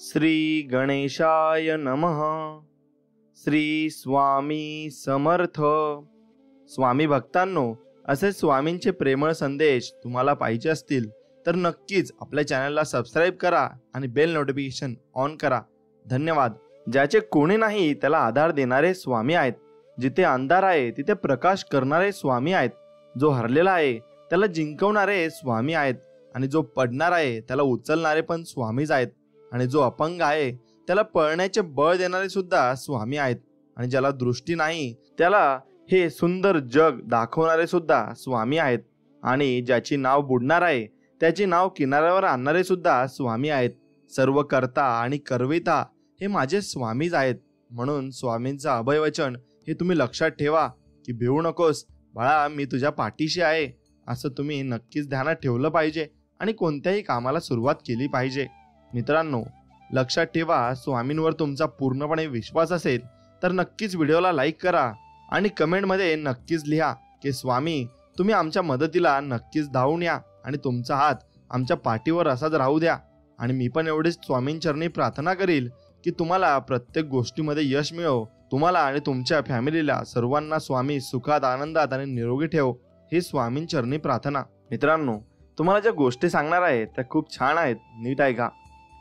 श्री गणेशाय नमः। श्री स्वामी समर्थ। स्वामी भक्तांनो, असे स्वामींचे प्रेमळ संदेश तुम्हाला पाहिजे असतील तर नक्कीच आपल्या चॅनलला सबस्क्राईब करा आणि बेल नोटिफिकेशन ऑन करा। धन्यवाद। ज्याचे कोणी नाही त्याला आधार देणारे स्वामी आहेत। जिथे अंधार आहे तिथे प्रकाश करणारे स्वामी आहेत। जो हरलेला आहे त्याला जिंकवणारे स्वामी आहेत आणि जो पडणार आहे त्याला उचलणारे पण स्वामीच आहेत। आणि जो अपंग आहे त्याला पळण्याचे बळ देणारे सुद्धा स्वामी आहेत। आणि ज्याला दृष्टी नाही त्याला हे सुंदर जग दाखवणारे सुद्धा स्वामी आहेत। आणि ज्याची नाव बुडणार आहे त्याची नाव किनाऱ्यावर आणणारे सुद्धा स्वामी आहेत। सर्व करता आणि करविता हे माझे स्वामीच आहेत। म्हणून स्वामींचं अभयवचन हे तुम्ही लक्षात ठेवा की भिवू नकोस बाळा, मी तुझ्या पाठीशी आहे असं तुम्ही नक्कीच ध्यानात ठेवलं पाहिजे आणि कोणत्याही कामाला सुरुवात केली पाहिजे। मित्रांनो, लक्षात ठेवा, स्वामींवर तुमचा पूर्णपणे विश्वास असेल तर नक्कीच व्हिडिओला लाईक करा आणि कमेंटमध्ये नक्कीच लिहा की स्वामी तुम्ही आमच्या मदतीला नक्कीच धावून या आणि तुमचा हात आमच्या पाठीवर असाच राहू द्या। आणि मी पण एवढीच स्वामींचरणी प्रार्थना करील की तुम्हाला प्रत्येक गोष्टीमध्ये यश मिळो, तुम्हाला आणि तुमच्या फॅमिलीला सर्वांना स्वामी सुखात, आनंदात आणि निरोगी ठेव, ही स्वामींचरणी प्रार्थना। मित्रांनो, तुम्हाला ज्या गोष्टी सांगणार आहे त्या खूप छान आहेत, नीट ऐका।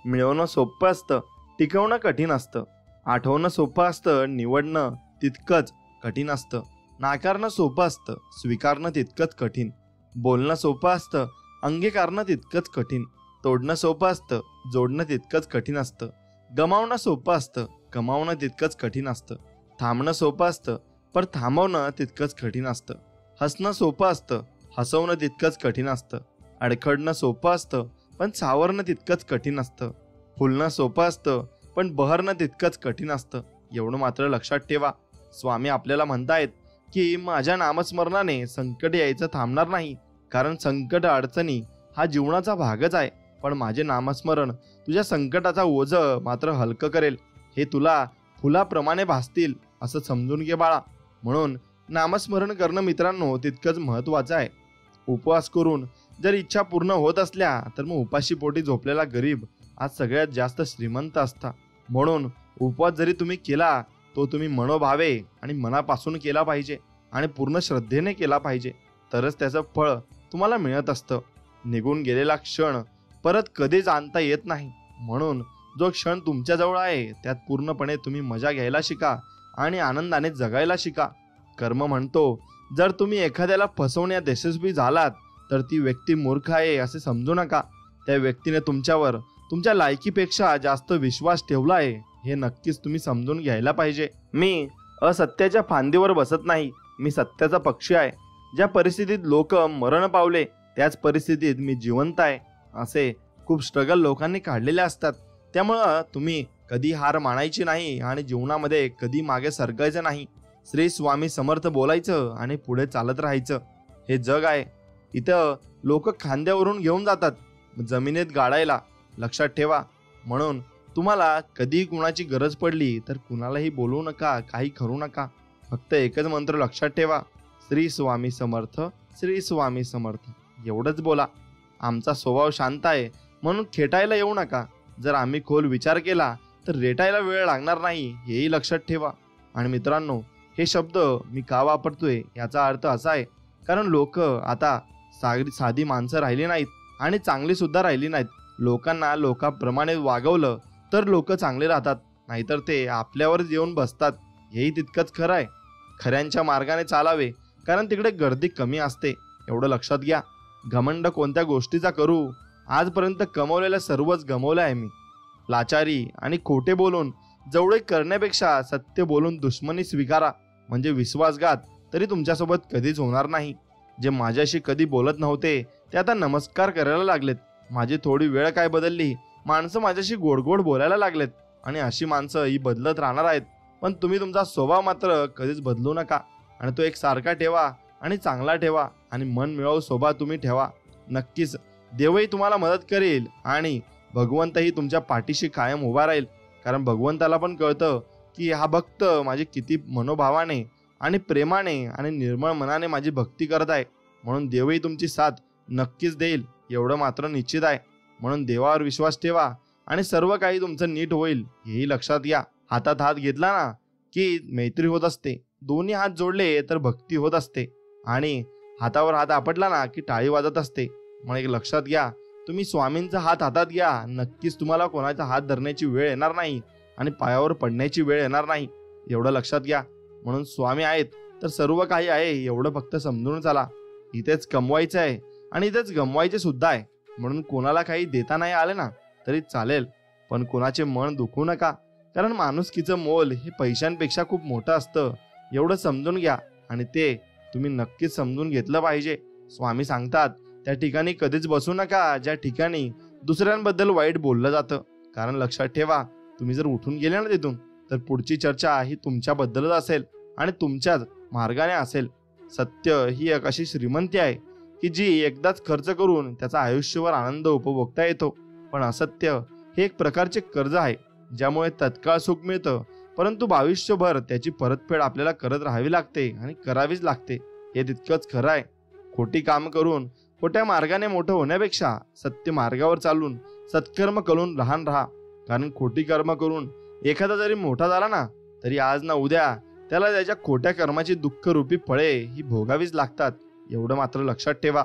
मिळवणं सोपं असतं, टिकवणं कठीण असतं। आठवणं सोपं असतं, निवडणं तितकंच कठीण असतं। नाकारणं सोपं असतं, स्वीकारणं तितकंच कठीण। बोलणं सोपं असतं, अंगीकारणं तितकंच कठीण। तोडणं सोपं असतं, जोडणं तितकंच कठीण असतं। गमावणं सोपं असतं, कमावणं तितकंच कठीण असतं। थांबणं सोपं असतं, पण थांबवणं तितकंच कठीण असतं। हसणं सोपं असतं, हसवणं तितकंच कठीण असतं। अडखडणं सोपं असतं, पण सावरणं तितकंच कठीण असतं। फुलणं सोपं असतं, पण बहरणं तितकंच कठीण असतं। एवढं मात्र लक्षात ठेवा, स्वामी आपल्याला म्हणतायत की माझ्या नामस्मरणाने संकट यायचं थांबणार नाही, कारण संकट अडचणी हा जीवनाचा भागच आहे। पण माझे नामस्मरण तुझ्या संकटाचा ओझ मात्र हलकं करेल, हे तुला फुलाप्रमाणे भासतील असं समजून घे बाळा। म्हणून नामस्मरण करणं मित्रांनो तितकंच महत्त्वाचं आहे। उपवास करून जर इच्छा पूर्ण होत असल्या तर मग उपाशी पोटी झोपलेला गरीब आज सगळ्यात जास्त श्रीमंत असता। म्हणून उपवास जरी तुम्ही केला तो तुम्ही मनोभावे आणि मनापासून केला पाहिजे आणि पूर्ण श्रद्धेने केला पाहिजे, तरच त्याचं फळ तुम्हाला मिळत असतं। निघून गेलेला क्षण परत कधीच आणता येत नाही, म्हणून जो क्षण तुमच्याजवळ आहे त्यात पूर्णपणे तुम्ही मजा घ्यायला शिका आणि आनंदाने जगायला शिका। कर्म म्हणतो, जर तुम्ही एखाद्याला फसवण्यात यशस्वी झालात तर ती व्यक्ती मूर्ख आहे असे समजू नका। त्या व्यक्तीने तुमच्यावर तुमच्या लायकीपेक्षा जास्त विश्वास ठेवला आहे, हे नक्कीच तुम्ही समजून घ्यायला पाहिजे। मी असत्याच्या फांदीवर बसत नाही, मी सत्याचा पक्षी आहे। ज्या परिस्थितीत लोक मरण पावले त्याच परिस्थितीत मी जिवंत आहे, असे खूप स्ट्रगल लोकांनी काढलेले असतात। त्यामुळं तुम्ही कधी हार मानायची नाही आणि जीवनामध्ये कधी मागे सरकायचं नाही। श्री स्वामी समर्थ बोलायचं आणि पुढे चालत राहायचं। हे जग आहे, इथं लोक खांद्यावरून घेऊन जातात जमिनीत गाडायला, लक्षात ठेवा। म्हणून तुम्हाला कधी कुणाची गरज पडली तर कुणालाही बोलू नका, काही करू नका। फक्त एकच मंत्र लक्षात ठेवा, श्री स्वामी समर्थ, श्री स्वामी समर्थ, एवढंच बोला। आमचा स्वभाव शांत आहे म्हणून खेटायला येऊ नका। जर आम्ही खोल विचार केला तर रेटायला वेळ लागणार नाही, हेही लक्षात ठेवा। आणि मित्रांनो, हे शब्द मी का वापरतोय याचा अर्थ असा आहे कारण लोक आता साधी माणसं राहिली नाहीत आणि चांगली सुद्धा राहिली नाहीत। लोकांना लोकांप्रमाणे वागवलं तर लोक चांगले राहतात, नाहीतर ते आपल्यावरच येऊन बसतात, हेही तितकंच खरं आहे। खऱ्यांच्या मार्गाने चालावे कारण तिकडे गर्दी कमी असते, एवढं लक्षात घ्या। घमंड कोणत्या गोष्टीचा करू, आजपर्यंत कमवलेलं सर्वच गमवलं आहे मी। लाचारी आणि खोटे बोलून जवळ करण्यापेक्षा सत्य बोलून दुश्मनी स्वीकारा, म्हणजे विश्वासघात तरी तुमच्यासोबत कधीच होणार नाही। जे माझ्याशी कधी बोलत नव्हते ते आता नमस्कार करायला लागलेत। माझी थोडी वेळ काय बदलली, माणसं माझ्याशी गोड गोड बोलायला लागलेत आणि अशी माणसं ही बदलत राहणार आहेत। पण तुम्ही तुमचा स्वभाव मात्र कधीच बदलू नका आणि तो एक सारखा ठेवा आणि चांगला ठेवा आणि मन मिळवू स्वभाव तुम्ही ठेवा। नक्कीच देवही तुम्हाला मदत करेल आणि भगवंतही तुमच्या पाठीशी कायम उभा राहील, कारण भगवंताला पण कळतं की हा भक्त माझी किती मनोभावाने आणि प्रेमाने आणि निर्मळ मनाने माझी भक्ती करत आहे। म्हणून देवही तुमची साथ नक्कीच देईल, एवढं मात्र निश्चित आहे। म्हणून देवावर विश्वास ठेवा आणि सर्व काही तुमचं नीट होईल हेही लक्षात घ्या. हातात हात घेतला ना की मैत्री होत असते, दोन्ही हात जोडले तर भक्ती होत असते, आणि हातावर हात आपटला ना की टाळी वाजत असते. मग एक लक्षात घ्या, तुम्ही स्वामींचा हात हातात घ्या, नक्कीच तुम्हाला कोणाचा हात धरण्याची वेळ येणार नाही आणि पायावर पडण्याची वेळ येणार नाही, एवढं लक्षात घ्या. म्हणून स्वामी आहेत तर सर्व काही आहे एवढं फक्त समजून चला. इथेच कमवायचं आहे आणि इथेच गमवायचे सुद्धा आहे. म्हणून कोणाला काही देता नाही आले ना तरी चालेल, पण कोणाचे मन दुखवू नका, कारण माणुसकीचं मोल हे पैशांपेक्षा खूप मोठं असतं, एवढं समजून घ्या. आणि ते तुम्ही नक्कीच समजून घेतलं पाहिजे. स्वामी सांगतात त्या ठिकाणी कधीच बसू नका ज्या ठिकाणी दुसऱ्यांबद्दल वाईट बोललं जातं, कारण लक्षात ठेवा, तुम्ही जर उठून गेले ना तिथून तर पुढची चर्चा ही तुमच्याबद्दलच असेल आणि तुमच्याच मार्गाने असेल. सत्य ही एक अशी श्रीमंती आहे की जी एकदाच खर्च करून त्याचा आयुष्यभर आनंद उपभोगता येतो, पण असत्य हे एक प्रकारचे कर्ज आहे ज्यामुळे तत्काळ सुख मिळतं, परंतु आयुष्यभर त्याची परतफेड आपल्याला करत राहावी लागते आणि करावीच लागते. हे तितकंच खरं आहे. खोटी काम करून खोट्या मार्गाने मोठं होण्यापेक्षा सत्य मार्गावर चालून सत्कर्म करून लहान राहा, कारण खोटी कर्म करून एखादा जरी मोठा झाला ना तरी आज ना उद्या त्याला त्याच्या खोट्या कर्माची दुःखरूपी फळे ही भोगावीच लागतात, एवढं मात्र लक्षात ठेवा.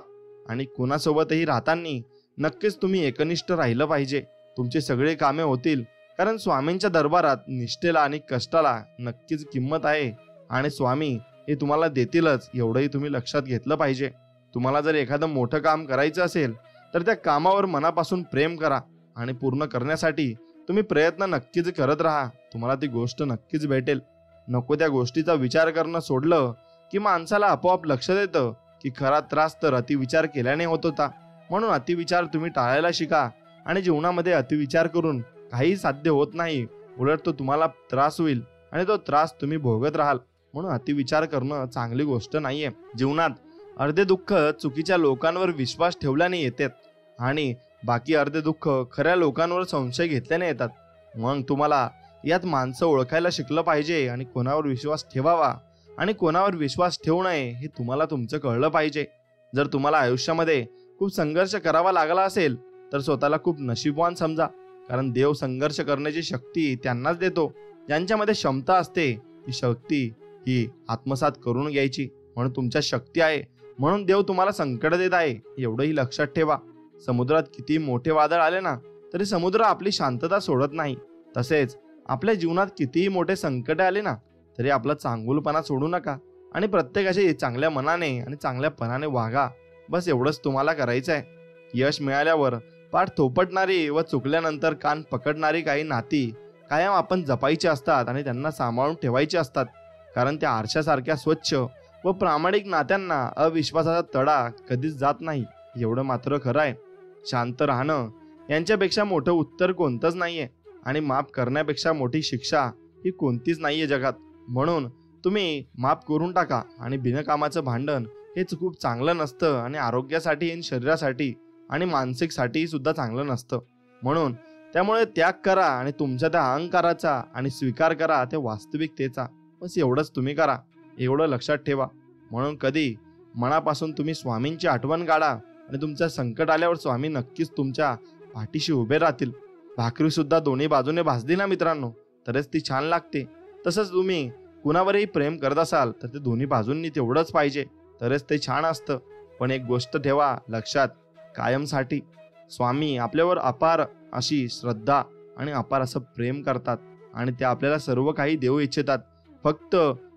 आणि कोणासोबतही राहताना नक्कीच तुम्ही एकनिष्ठ राहिलं पाहिजे. तुमची सगळी कामे होतील, कारण स्वामींच्या दरबारात निष्ठेला आणि कष्टाला नक्कीच किंमत आहे आणि स्वामी हे तुम्हाला देतीलच, एवढंही तुम्ही लक्षात घेतलं पाहिजे. तुम्हाला जर एखादं मोठं काम करायचं असेल तर त्या कामावर मनापासून प्रेम करा आणि पूर्ण करण्यासाठी तुम्ही प्रयत्न नक्कीच करत राहा. तुम्हाला ती गोष्ट नक्कीच भेटेल. नको त्या गोष्टीचा विचार करणं सोडलं की माणसाला आपोआप लक्षात येतं की खरा त्रास तर अतिविचार केल्याने होत होता. म्हणून अतिविचार तुम्ही टाळायला शिका आणि जीवनामध्ये अतिविचार करून काही साध्य होत नाही, उलट तो तुम्हाला त्रास होईल आणि तो त्रास तुम्ही भोगत राहाल. म्हणून अतिविचार करणं चांगली गोष्ट नाहीये. जीवनात अर्धे दुःख चुकीच्या लोकांवर विश्वास ठेवल्याने येतात आणि बाकी अर्धे दुःख खऱ्या लोकांवर संशय घेतल्याने येतात. मग तुम्हाला यात माणसं ओळखायला शिकलं पाहिजे आणि कोणावर विश्वास ठेवावा आणि कोणावर विश्वास ठेवू नये हे तुम्हाला तुमचं कळलं पाहिजे. जर तुम्हाला आयुष्यामध्ये खूप संघर्ष करावा लागला असेल तर स्वतःला खूप नशीबवान समजा, कारण देव संघर्ष करण्याची शक्ती त्यांनाच देतो ज्यांच्यामध्ये क्षमता असते. ती शक्ती ही आत्मसात करून घ्यायची, म्हणून तुमच्या शक्ती आहे, म्हणून देव तुम्हाला संकट देत आहे, एवढंही लक्षात ठेवा. समुद्रात किती मोठे वादळ आले ना तरी समुद्र आपली शांतता सोडत नाही. तसेच आपल्या जीवनात कितीही मोठे संकट आले ना तरी आपला चांगुलपणा सोडू नका आणि प्रत्येकाशी चांगल्या मनाने आणि चांगल्यापणाने वागा. बस एवढंच तुम्हाला करायचं आहे. यश मिळाल्यावर पाठ थोपटणारी व चुकल्यानंतर कान पकडणारी काही नाती कायम आपण जपायची असतात आणि त्यांना सांभाळून ठेवायची असतात, कारण त्या आरशासारख्या स्वच्छ व प्रामाणिक नात्यांना अविश्वासाचा तडा कधीच जात नाही, एवढं मात्र खरं आहे. शांत राहणं यांच्यापेक्षा मोठं उत्तर कोणतंच नाहीये आणि माफ करण्यापेक्षा मोठी शिक्षा ही कोणतीच नाहीये जगात. म्हणून तुम्ही माफ करून टाका आणि बिनकामाचं भांडण हेच खूप चांगलं नसतं आणि आरोग्यासाठी आणि शरीरासाठी आणि मानसिकसाठी सुद्धा चांगलं नसतं. म्हणून त्यामुळे त्याग करा आणि तुमच्या त्या अहंकाराचा आणि स्वीकार करा त्या वास्तविकतेचा. बस एवढंच तुम्ही करा, एवढं लक्षात ठेवा. म्हणून कधी मनापासून तुम्ही स्वामींची आठवण काढा आणि तुमच्या संकट आल्यावर स्वामी नक्कीच तुमच्या पाठीशी उभे राहतील. भाकरी सुद्धा दोन्ही बाजूने भाजली ना मित्रांनो तरच ती छान लागते. तसंच तुम्ही कुणावरही प्रेम करत असाल तर ते दोन्ही बाजूंनी तेवढंच पाहिजे, तरच ते छान असतं. पण एक गोष्ट ठेवा लक्षात, कायमसाठी स्वामी आपल्यावर अपार अशी श्रद्धा आणि अपार असं प्रेम करतात आणि ते आपल्याला सर्व काही देऊ इच्छितात. फक्त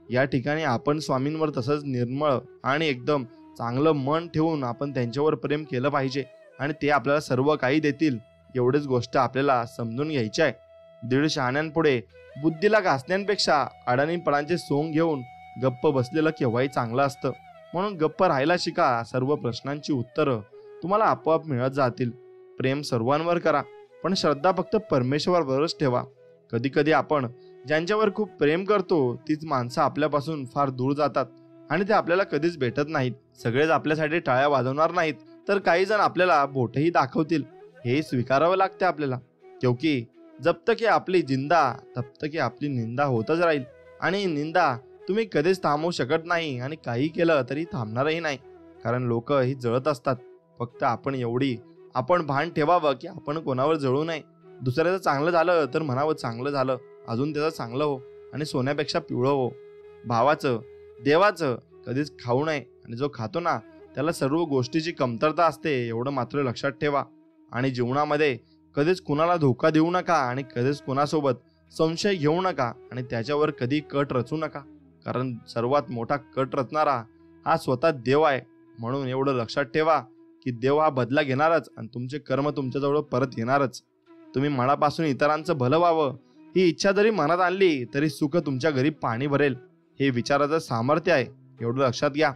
या ठिकाणी आपण स्वामींवर तसंच निर्मळ आणि एकदम चांगलं मन ठेवून आपण त्यांच्यावर प्रेम केलं पाहिजे आणि ते आपल्याला सर्व काही देतील, एवढीच गोष्ट आपल्याला समजून घ्यायची आहे. दीड शहाण्यांपुढे बुद्धीला घासण्यापेक्षा अडाणीपणाचे सोंग घेऊन गप्प बसलेलं केव्हाही चांगलं असतं. म्हणून गप्प राहायला शिका. सर्व प्रश्नांची उत्तरं तुम्हाला आपोआप मिळत जातील. प्रेम सर्वांवर करा, पण श्रद्धा फक्त परमेश्वरावरच ठेवा. कधी कधी आपण ज्यांच्यावर खूप प्रेम करतो तीच माणसं आपल्यापासून फार दूर जातात आणि ते आपल्याला कधीच भेटत नाहीत. सगळेच आपल्यासाठी टाळ्या वाजवणार नाहीत, तर काही जण आपल्याला बोटही दाखवतील, हे स्वीकारावं लागते आपल्याला. क्योंकि जब तक आपली जिंदा तब तक आपली निंदा होतच राहील आणि निंदा तुम्ही कधीच थांबवू शकत नाही आणि काही केलं तरी थांबणारही नाही, कारण लोक ही जळत असतात. फक्त आपण भान ठेवावं की आपण कोणावर जळू नये. दुसऱ्याचं चांगलं झालं तर म्हणावं चांगलं झालं, अजून त्याचं चांगलं हो आणि सोन्यापेक्षा पिवळं हो. भावाचं देवाचं कधीच खाऊ नये आणि जो खातो ना त्याला सर्व गोष्टीची कमतरता असते एवढं मात्र लक्षात ठेवा. आणि जीवनामध्ये कधीच कुणाला धोका देऊ नका आणि कधीच कुणासोबत संशय घेऊ नका आणि त्याच्यावर कधी कट रचू नका, कारण सर्वात मोठा कट रचणारा हा स्वतः देव आहे. म्हणून एवढं लक्षात ठेवा की देव हा बदला घेणारच आणि तुमचे कर्म तुमच्याजवळ परत येणारच. तुम्ही मनापासून इतरांचं भलं व्हावं ही इच्छा जरी मनात आणली तरी सुख तुमच्या घरी पाणी भरेल. हे विचाराचं सामर्थ्य आहे, एवढं लक्षात घ्या.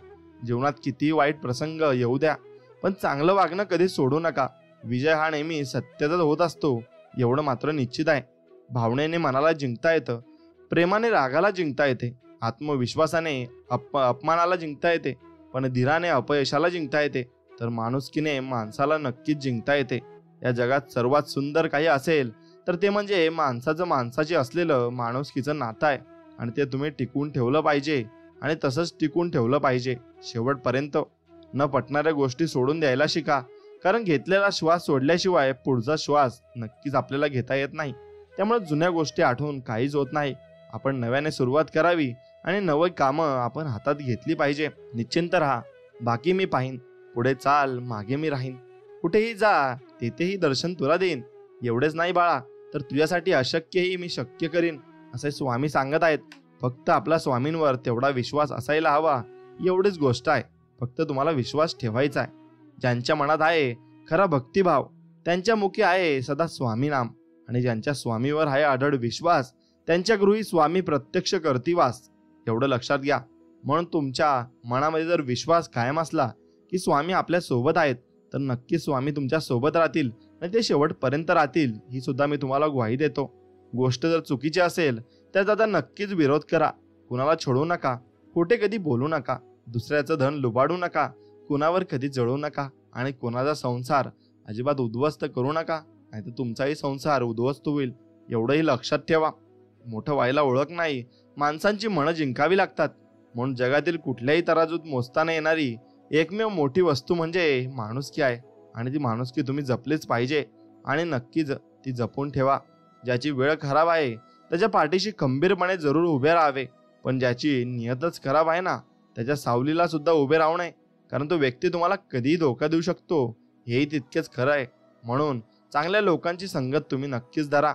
जीवनात कितीही वाईट प्रसंग येऊ द्या, पण चांगलं वागणं कधी सोडू नका. विजय हा नेहमी सत्याचाच होत असतो, एवढं मात्र निश्चित आहे. भावनेने मनाला जिंकता येतं, प्रेमाने रागाला जिंकता येते, आत्मविश्वासाने अपमानाला जिंकता येते, पण धीराने अपयशाला जिंकता येते, तर माणुसकीने माणसाला नक्कीच जिंकता येते. या जगात सर्वात सुंदर काही असेल तर ते म्हणजे माणसाचं माणसाची असलेलं माणुसकीचं नातं आहे आणि ते तुम्ही टिकवून ठेवलं पाहिजे आणि तसंच टिकून ठेवलं पाहिजे शेवटपर्यंत. न पटणाऱ्या गोष्टी सोडून द्यायला शिका, कारण घेतलेला श्वास सोडल्याशिवाय पुढचा श्वास नक्कीच आपल्याला घेता येत नाही. त्यामुळे जुन्या गोष्टी आठवून काहीच होत नाही. आपण नव्याने सुरुवात करावी आणि नवी कामं आपण हातात घेतली पाहिजे. निश्चिंत राहा, बाकी मी पाहीन. पुढे चाल, मागे मी राहीन. कुठेही जा, तेथेही दर्शन तुला देईन. एवढेच नाही बाळा, तर तुझ्यासाठी अशक्यही मी शक्य करीन, असे स्वामी सांगत आहेत. फक्त आपला स्वामींवर तेवढा विश्वास असायला हवा, एवढीच गोष्ट आहे. फक्त तुम्हाला विश्वास ठेवायचा आहे. ज्यांच्या मनात आहे खरा भक्तिभाव त्यांच्या मुखी आहे सदा स्वामी नाम, आणि ज्यांच्या स्वामीवर आहे अढळ विश्वास त्यांच्या गृही स्वामी प्रत्यक्ष करतीवास. एवढं लक्षात घ्या. म्हणून तुमच्या मनामध्ये जर विश्वास कायम असला की स्वामी आपल्या सोबत आहेत, तर नक्कीच स्वामी तुमच्या सोबत राहतील आणि ते शेवटपर्यंत राहतील, ही सुद्धा मी तुम्हाला ग्वाही देतो. गोष्ट जर चुकीची असेल तर त्याचा नक्कीच विरोध करा. कुणाला छोडू नका, खोटे कधी बोलू नका, दुसऱ्याचं धन लुबाडू नका, कुणावर कधी जळू नका आणि कोणाचा संसार अजिबात उद्ध्वस्त करू नका, नाहीतर तुमचाही संसार उद्ध्वस्त होईल. एवढंही लक्षात ठेवा. मोठं व्हायला ओळख नाही, माणसांची मनं जिंकावी लागतात. म्हणून जगातील कुठल्याही तराजूत मोजता न येणारी एकमेव मोठी वस्तू म्हणजे माणुसकी आहे आणि ती माणुसकी तुम्ही जपलीच पाहिजे आणि नक्कीच ती जपून ठेवा. ज्याची वेळ खराब आहे त्याच्या पाठीशी खंबीरपणे जरूर उभे राहावे, पण ज्याची नियतच खराब आहे ना त्याच्या सावलीला सुद्धा उभे राहू नये, कारण तो व्यक्ती तुम्हाला कधीही धोका देऊ शकतो, हेही तितकेच खरं आहे. म्हणून चांगल्या लोकांची संगत तुम्ही नक्कीच धरा.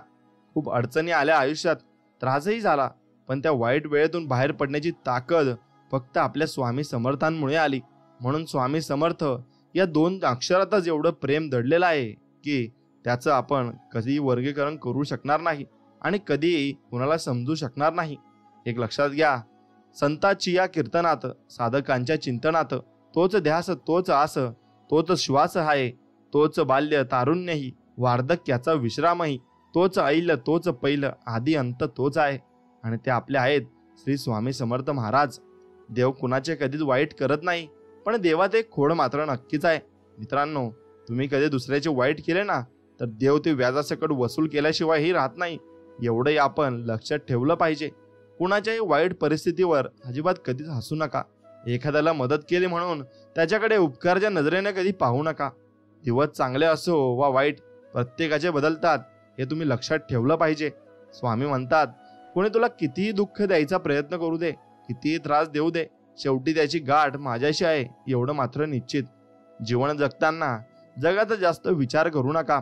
खूप अडचणी आल्या आयुष्यात, त्रासही झाला, पण त्या वाईट वेळेतून बाहेर पडण्याची ताकद फक्त आपल्या स्वामी समर्थांमुळे आली. म्हणून स्वामी समर्थ या 2 अक्षरातच एवढं प्रेम दडलेलं आहे की त्याचं आपण कधीही वर्गीकरण करू शकणार नाही आणि कधीही कुणाला समजू शकणार नाही. एक लक्षात घ्या, संताची या कीर्तनात, साधकांच्या चिंतनात तोच ध्यास, तोच आस, तोच श्वास आहे, तोच बाल्य तारुण्यही, वार्धक्याचा विश्रामही, तोच ऐल, तोच पैल, आदी अंत तोच आहे. आणि ते आपले आहेत श्री स्वामी समर्थ महाराज. देव कुणाचे कधीच वाईट करत नाही, पण देवात एक खोड मात्र नक्कीच आहे. मित्रांनो, तुम्ही कधी दुसऱ्याचे वाईट केले ना तर देव ते व्याजासकट वसूल केल्याशिवायही राहत नाही. एवढंही आपण लक्षात ठेवलं पाहिजे. कुणाच्याही वाईट परिस्थितीवर अजिबात कधीच हसू नका. एखाद्याला मदत केली म्हणून त्याच्याकडे उपकारच्या नजरेने कधी पाहू नका. दिवस चांगले असो वा वाईट, प्रत्येकाचे बदलतात, हे तुम्ही लक्षात ठेवलं पाहिजे. स्वामी म्हणतात, कोणी तुला कितीही दुःख द्यायचा प्रयत्न करू दे, कितीही त्रास देऊ दे, शेवटी त्याची गाठ माझ्याशी आहे, एवढं मात्र निश्चित. जीवन जगताना जगाचा जास्त विचार करू नका,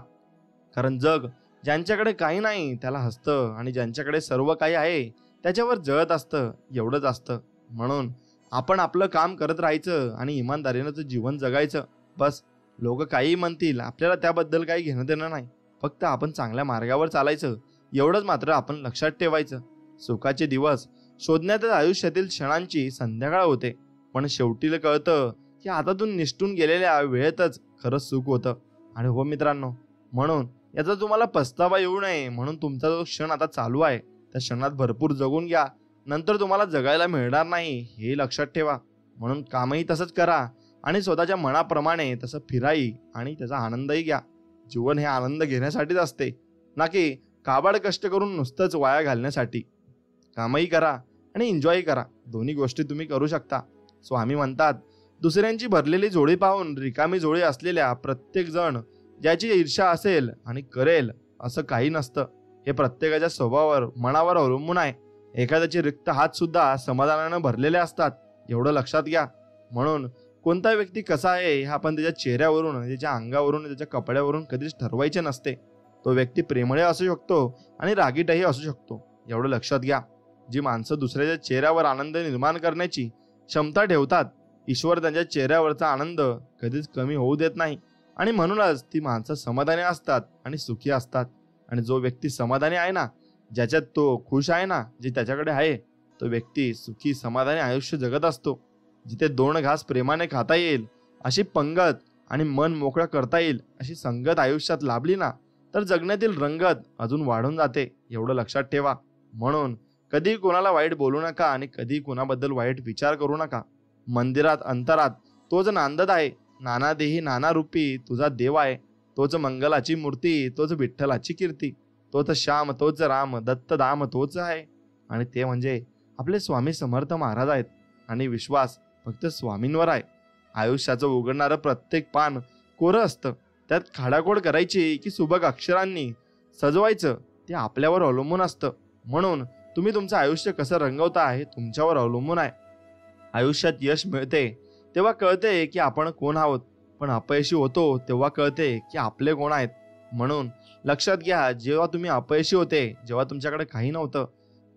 कारण जग ज्यांच्याकडे काही नाही त्याला हसतं आणि ज्यांच्याकडे सर्व काही आहे त्याच्यावर जळत असतं, एवढंच असतं. म्हणून आपण आपलं काम करत राहायचं आणि इमानदारीनं जीवन जगायचं. बस, लोक काही म्हणतील आपल्याला त्याबद्दल काही घेणं देणं नाही. फक्त आपण चांगल्या मार्गावर चालायचं, एवढंच मात्र आपण लक्षात ठेवायचं. सुखाचे दिवस शोधण्यातच आयुष्यातील क्षणांची संध्याकाळ होते, पण शेवटी कळतं की हातातून निसटून गेलेल्या वेळेतच खरंच सुख होतं. आणि हो मित्रांनो, म्हणून याचा तुम्हाला पस्तावा येऊ नये म्हणून तुमचा जो क्षण आता चालू आहे त्या क्षणात भरपूर जगून घ्या, नंतर तुम्हाला जगायला मिळणार नाही, हे लक्षात ठेवा. म्हणून कामही तसंच करा आणि स्वतःच्या मनाप्रमाणे तसं फिराई आणि त्याचा आनंदही घ्या. जीवन हे आनंद घेण्यासाठीच असते, ना की काबाड कष्ट करून नुसतंच वाया घालण्यासाठी. कामही करा आणि एन्जॉय करा, दोन्ही गोष्टी तुम्ही करू शकता. स्वामी म्हणतात, दुसऱ्यांची भरलेली जोडी पाहून रिकामी जोडी असलेल्या प्रत्येक जण ज्याची ईर्ष्या असेल आणि करेल असं काही नसतं. हे प्रत्येकाच्या स्वभावावर, मनावर अवलंबून आहे. एखाद्याचे रिक्त हात सुद्धा समाधानानं भरलेले असतात, एवढं लक्षात घ्या. म्हणून कोणता व्यक्ती कसा आहे हे आपण त्याच्या चेहऱ्यावरून, त्याच्या अंगावरून, त्याच्या कपड्यावरून कधीच ठरवायचे नसते. तो व्यक्ती प्रेमळ असू शकतो आणि रागीटही असू शकतो, एवढं लक्षात घ्या. जी माणसं दुसऱ्याच्या चेहऱ्यावर आनंद निर्माण करण्याची क्षमता ठेवतात, ईश्वर त्यांच्या चेहऱ्यावरचा आनंद कधीच कमी होऊ देत नाही. आणि म्हणूनच ती माणसं समाधानी असतात आणि सुखी असतात. आणि जो व्यक्ती समाधानी आहे ना, ज्याच्यात तो खुश आहे ना, जे त्याच्याकडे आहे, तो व्यक्ती सुखी समाधानी आयुष्य जगत असतो. जिथे 2 घास प्रेमाने खाता येईल अशी पंगत आणि मन मोकळं करता येईल अशी संगत आयुष्यात लाभली ना, तर जगण्यातील रंगत अजून वाढून जाते, एवढं लक्षात ठेवा. म्हणून कधी कोणाला वाईट बोलू नका आणि कधी कोणाबद्दल वाईट विचार करू नका. मंदिरात अंतरात तोच नांदत आहे, नाना देही नाना रूपी तुझा देव आहे. तोच मंगलाची मूर्ती, तोच विठ्ठलाची कीर्ती, तोच श्याम, तोच राम, दत्तधाम तोच आहे. आणि ते म्हणजे आपले स्वामी समर्थ महाराज आहेत. आणि विश्वास फक्त स्वामींवर आहे. आयुष्याचं उघडणारं प्रत्येक पान कोरं असतं. त्यात खाडाखोड करायची की सुबक अक्षरांनी सजवायचं ते आपल्यावर अवलंबून असतं. म्हणून तुम्ही तुमचं आयुष्य कसं रंगवता हे तुमच्यावर अवलंबून आहे. आयुष्यात यश मिळते तेव्हा कळते की आपण कोण आहोत, पण अपयशी होतो तेव्हा कळते की आपले कोण आहेत. म्हणून लक्षात घ्या, जेव्हा तुम्ही अपयशी होते, जेव्हा तुमच्याकडे काही नव्हतं,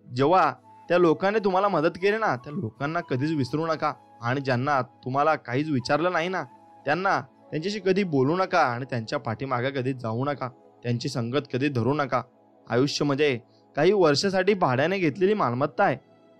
जेव्हा त्या लोकांनी तुम्हाला मदत केली ना, त्या लोकांना कधीच विसरू नका. आणि ज्यांना तुम्हाला काहीच विचारलं नाही ना, त्यांच्याशी कधी बोलू नका आणि त्यांच्या पाठीमागे कधी जाऊ नका. त्यांची संगत कधी धरू नका. आयुष्य म्हणजे काही वर्षासाठी भाड्याने घेतलेली मालमत्ता आहे.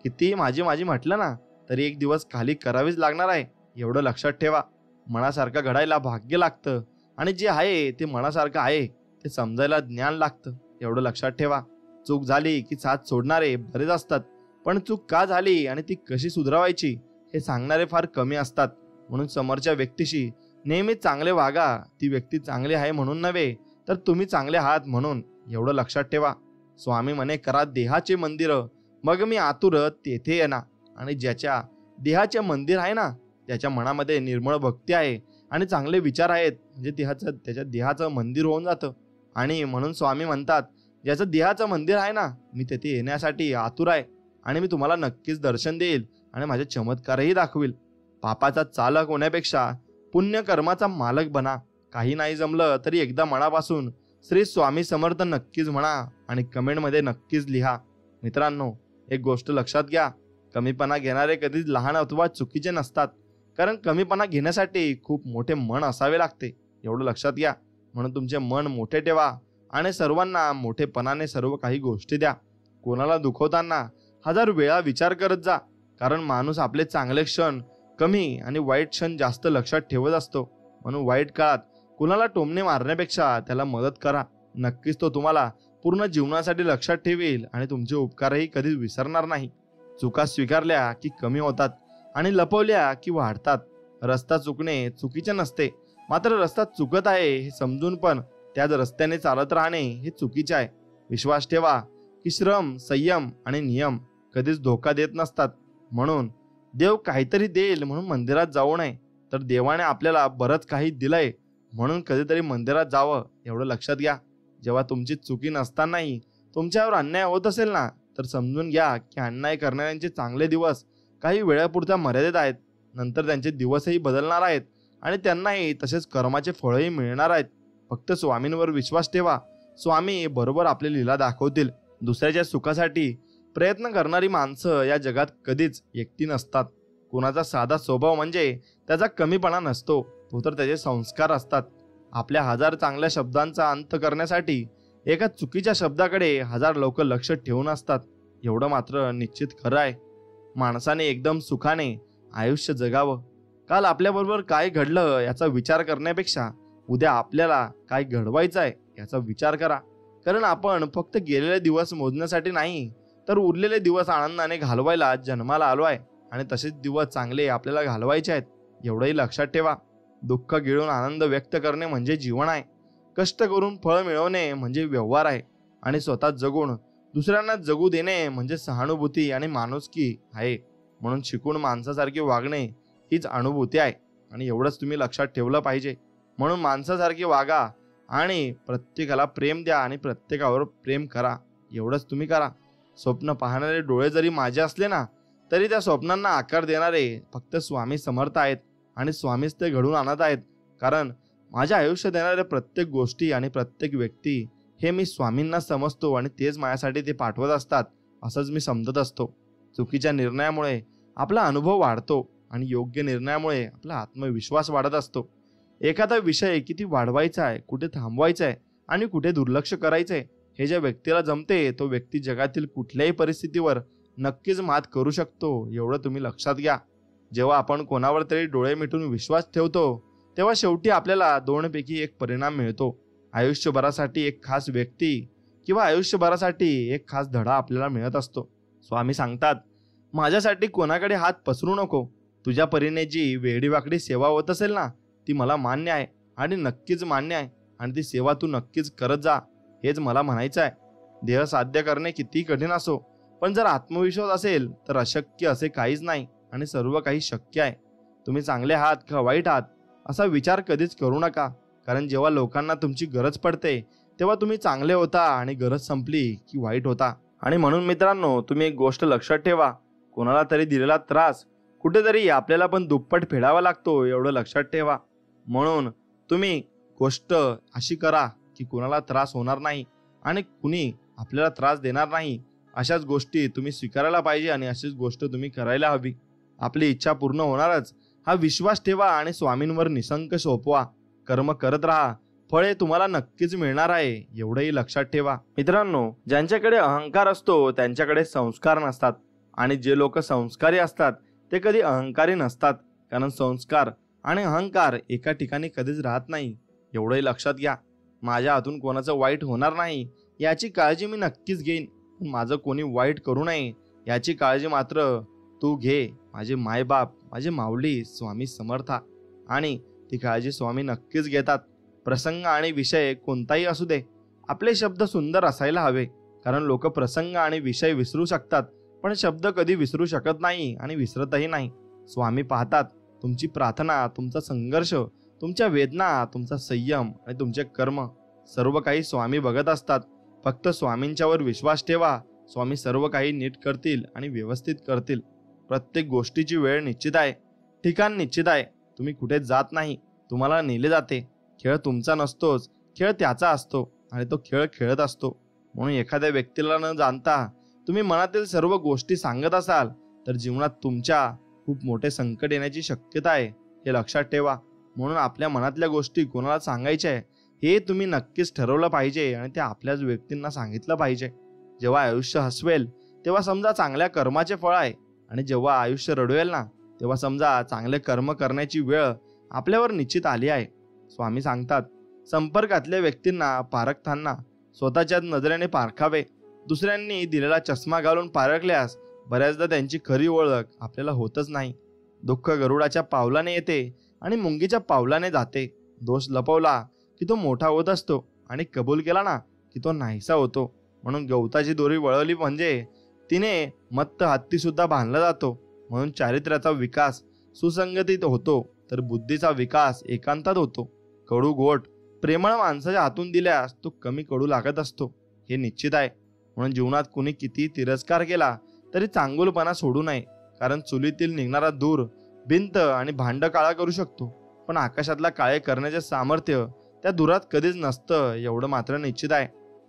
किती माझी माझी म्हटलं ना, तरी एक दिवस खाली करावीच लागणार आहे, एवढं लक्षात ठेवा. मनासारखं घडायला भाग्य लागतं आणि जे आहे ते मनासारखं आहे ते समजायला ज्ञान लागतं, एवढं लक्षात ठेवा. चूक झाली की साथ सोडणारे बरेच असतात, पण चूक का झाली आणि ती कशी सुधारायची हे सांगणारे फार कमी असतात. म्हणून समोरच्या व्यक्तीशी नेहमी चांगले वागा. ती व्यक्ती चांगली आहे म्हणून नव्हे, तर तुम्ही चांगले आहात म्हणून, एवढं लक्षात ठेवा. स्वामी म्हणे, करा देहाचे मंदिर, मग मी आतुर तेथे येणार. आणि ज्याच्या देहाचे मंदिर आहे ना, त्याच्या मनामध्ये निर्मळ भक्ती आहे आणि चांगले विचार आहेत, म्हणजे त्याच्या देहाचं मंदिर होऊन जातं. आणि म्हणून स्वामी म्हणतात, ज्याचं देहाचं मंदिर आहे ना, मी तेथे येण्यासाठी आतुर आहे आणि मी तुम्हाला नक्कीच दर्शन देईल आणि माझे चमत्कारही दाखवील. पापाचा चालक होण्यापेक्षा पुण्य कर्माचा मालक बना. काही नाही जमलं तरी एकदा मनापासून श्री स्वामी समर्थ नक्कीच म्हणा आणि कमेंटमध्ये नक्कीच लिहा. मित्रांनो, एक गोष्ट लक्षात घ्या, कमीपणा घेणारे कधीच लहान अथवा चुकीचे नसतात. कारण कमीपणा घेण्यासाठी खूप मोठे मन असावे लागते, एवढं लक्षात घ्या. म्हणून तुमचे मन मोठे ठेवा आणि सर्वांना मोठेपणाने सर्व काही गोष्टी द्या. कोणाला दुखवताना 1000 वेळा विचार करत जा. कारण माणूस आपले चांगले क्षण कमी आणि वाईट क्षण जास्त लक्षात ठेवत असतो. म्हणून वाईट काळात कुणाला टोमणे मारण्यापेक्षा त्याला मदत करा. नक्कीच तो तुम्हाला पूर्ण जीवनासाठी लक्षात ठेवेल आणि तुमचे उपकारही कधीच विसरणार नाही. चुका स्वीकारल्या की कमी होतात आणि लपवल्या की वाढतात. रस्ता चुकणे चुकीचे नसते, मात्र रस्ता चुकत आहे हे समजून पण त्याच रस्त्याने चालत राहणे हे चुकीचे आहे. विश्वास ठेवा की श्रम, संयम आणि नियम कधीच धोका देत नसतात. म्हणून देव काहीतरी देईल म्हणून मंदिरात जाऊ नये, तर देवाने आपल्याला बरंच काही दिलंय म्हणून कधीतरी मंदिरात जावं, एवढं लक्षात घ्या. जेव्हा तुमची चुकी नसतानाही तुमच्यावर अन्याय होत असेल ना, तर समजून घ्या की अन्याय करणाऱ्यांचे चांगले दिवस काही वेळापुरत्या मर्यादित आहेत. नंतर त्यांचे दिवसही बदलणार आहेत आणि त्यांनाही तसेच कर्माचे फळही मिळणार आहेत. फक्त स्वामींवर विश्वास ठेवा. स्वामी बरोबर आपली लीला दाखवतील. दुसऱ्याच्या सुखासाठी प्रयत्न करणारी माणसं या जगात कधीच एकटी नसतात. कोणाचा साधा स्वभाव म्हणजे त्याचा कमीपणा नसतो, तो तर त्याचे संस्कार असतात. आपल्या 1000 चांगल्या शब्दांचा अंत करण्यासाठी एका चुकीच्या शब्दाकडे 1000 लोक लक्ष ठेवून असतात, एवढं मात्र निश्चित खरं आहे. माणसाने एकदम सुखाने आयुष्य जगावं. काल आपल्याबरोबर काय घडलं याचा विचार करण्यापेक्षा उद्या आपल्याला काय घडवायचं आहे याचा विचार करा. कारण आपण फक्त गेलेले दिवस मोजण्यासाठी नाही, तर उरलेले दिवस आनंदाने घालवायला जन्माला आलो आहे आणि तसेच दिवस चांगले आपल्याला घालवायचे आहेत, एवढंही लक्षात ठेवा. दुःख गिळून आनंद व्यक्त करणे म्हणजे जीवन आहे. कष्ट करून फळ मिळवणे म्हणजे व्यवहार आहे. आणि स्वतः जगून दुसऱ्यांना जगू देणे म्हणजे सहानुभूती आणि माणुसकी आहे. म्हणून शिकून माणसासारखे वागणे हीच अनुभूती आहे आणि एवढंच तुम्ही लक्षात ठेवलं पाहिजे. म्हणून माणसासारखे वागा आणि प्रत्येकाला प्रेम द्या आणि प्रत्येकावर प्रेम करा. एवढंच तुम्ही करा. स्वप्न पाहणारे डोळे जरी माझे असले ना, तरी त्या स्वप्नांना आकार देणारे फक्त स्वामी समर्थ आहेत आणि स्वामीच ते घडून आणत आहेत. कारण माझ्या आयुष्य देणाऱ्या प्रत्येक गोष्टी आणि प्रत्येक व्यक्ती हे मी स्वामींना समजतो आणि तेच माझ्यासाठी ते पाठवत असतात असंच मी समजत असतो. चुकीच्या निर्णयामुळे आपला अनुभव वाढतो आणि योग्य निर्णयामुळे आपला आत्मविश्वास वाढत असतो. एखादा विषय किती वाढवायचा आहे, कुठे थांबवायचा आहे आणि कुठे दुर्लक्ष करायचंय हे ज्या व्यक्तीला जमते तो व्यक्ती जगातील कुठल्याही परिस्थितीवर नक्कीच मात करू शकतो. एवढं तुम्ही लक्षात घ्या. जेव्हा आपण कोणावर तरी डोळे मिटून विश्वास ठेवतो तेव्हा शेवटी आपल्याला दोनपैकी एक परिणाम मिळतो. आयुष्यभरासाठी एक खास व्यक्ती किंवा आयुष्यभरासाठी एक खास धडा आपल्याला मिळत असतो. स्वामी सांगतात, माझ्यासाठी कोणाकडे हात पसरू नको. तुझ्या परीने जी वेडीवाकडी सेवा होत असेल ना, ती मला मान्य आहे आणि नक्कीच मान्य आहे आणि ती सेवा तू नक्कीच करत जा. हेच मला म्हणायचं आहे. ध्येय साध्य करणे किती कठीण असो, पण जर आत्मविश्वास असेल तर अशक्य असे काहीच नाही आणि सर्व काही शक्य आहे. तुम्ही चांगले आहात का वाईट आहात असा विचार कधीच करू नका. कारण जेव्हा लोकांना तुमची गरज पडते तेव्हा तुम्ही चांगले होता आणि गरज संपली की वाईट होता. आणि म्हणून मित्रांनो, तुम्ही एक गोष्ट लक्षात ठेवा. कोणाला तरी दिलेला त्रास कुठेतरी आपल्याला पण दुप्पट फेडावा लागतो, एवढं लक्षात ठेवा. म्हणून तुम्ही गोष्ट अशी करा की कोणाला त्रास होणार नाही आणि कुणी आपल्याला त्रास देणार नाही. अशाच गोष्टी तुम्ही स्वीकारायला पाहिजे आणि अशीच गोष्ट तुम्ही करायला हवी. आपली इच्छा पूर्ण होणारच हा विश्वास ठेवा आणि स्वामींवर निसंक सोपवा. कर्म करत राहा, फळे तुम्हाला नक्कीच मिळणार आहे, एवढंही लक्षात ठेवा. मित्रांनो, ज्यांच्याकडे अहंकार असतो त्यांच्याकडे संस्कार नसतात आणि जे लोक संस्कारी असतात ते कधी अहंकारी नसतात. कारण संस्कार आणि अहंकार एका ठिकाणी कधीच राहत नाही, एवढंही लक्षात घ्या. माझ्या हातून कोणाचं वाईट होणार नाही याची काळजी मी नक्कीच घेईन, पण माझं कोणी वाईट करू नये याची काळजी मात्र तू घे. माझे मायबाप, माझे माऊली स्वामी समर्था, आणि ती काळजी स्वामी नक्कीच घेतात. प्रसंग आणि विषय कोणताही असू दे, आपले शब्द सुंदर असायला हवे. कारण लोक प्रसंग आणि विषय विसरू शकतात पण शब्द कधी विसरू शकत नाही आणि विसरतही नाही. स्वामी पाहतात तुमची प्रार्थना, तुमचा संघर्ष, तुमच्या वेदना, तुमचा संयम आणि तुमचे कर्म. सर्व काही स्वामी बघत असतात. फक्त स्वामींच्यावर विश्वास ठेवा. स्वामी सर्व काही नीट करतील आणि व्यवस्थित करतील. प्रत्येक गोष्टीची वेळ निश्चित आहे, ठिकाण निश्चित आहे. तुम्ही कुठे जात नाही, तुम्हाला नेले जाते. खेळ तुमचा नसतोच, खेळ त्याचा असतो आणि तो खेळ खेळत असतो. म्हणून एखाद्या व्यक्तीला न जाणता तुम्ही मनातील सर्व गोष्टी सांगत असाल तर जीवनात तुमच्या खूप मोठे संकट येण्याची शक्यता आहे, हे लक्षात ठेवा. म्हणून आपल्या मनातल्या गोष्टी कोणाला सांगायच्या आहे हे तुम्ही नक्कीच ठरवलं पाहिजे आणि ते आपल्याच व्यक्तींना सांगितलं पाहिजे. जेव्हा आयुष्य हसवेल तेव्हा समजा चांगल्या कर्माचे फळ आहे आणि जेव्हा आयुष्य रडवेल ना तेव्हा समजा चांगले कर्म करण्याची वेळ आपल्यावर निश्चित आली आहे. स्वामी सांगतात, संपर्कातल्या व्यक्तींना पारखताना स्वतःच्याच नजरेने पारखावे. दुसऱ्यांनी दिलेला चष्मा घालून पारखल्यास बऱ्याचदा त्यांची खरी ओळख आपल्याला होतच नाही. दुःख गरुडाच्या पावलाने येते आणि मुंगीच्या पावलाने जाते. दोष लपवला की तो मोठा होत असतो आणि कबूल केला ना की तो नाहीसा होतो. म्हणून गवताची दोरी वळवली म्हणजे तिने मत्त हत्ती सुद्धा बांधला जातो. म्हणून चारित्र्याचा विकास सुसंगतीत होतो तर बुद्धीचा विकास एकांतात होतो. कडू गोट प्रेमळ माणसाच्या हातून दिल्यास तो कमी कडू लागत असतो, हे निश्चित आहे. म्हणून जीवनात कुणी किती तिरस्कार केला तरी चांगुलपणा सोडू नये. कारण चुलीतील निघणारा धूर भिंत आणि भांड काळा करू शकतो, पण आकाशातला काळे करण्याचे सामर्थ्य त्या धुरात कधीच नसतं, एवढं मात्र निश्चित आहे.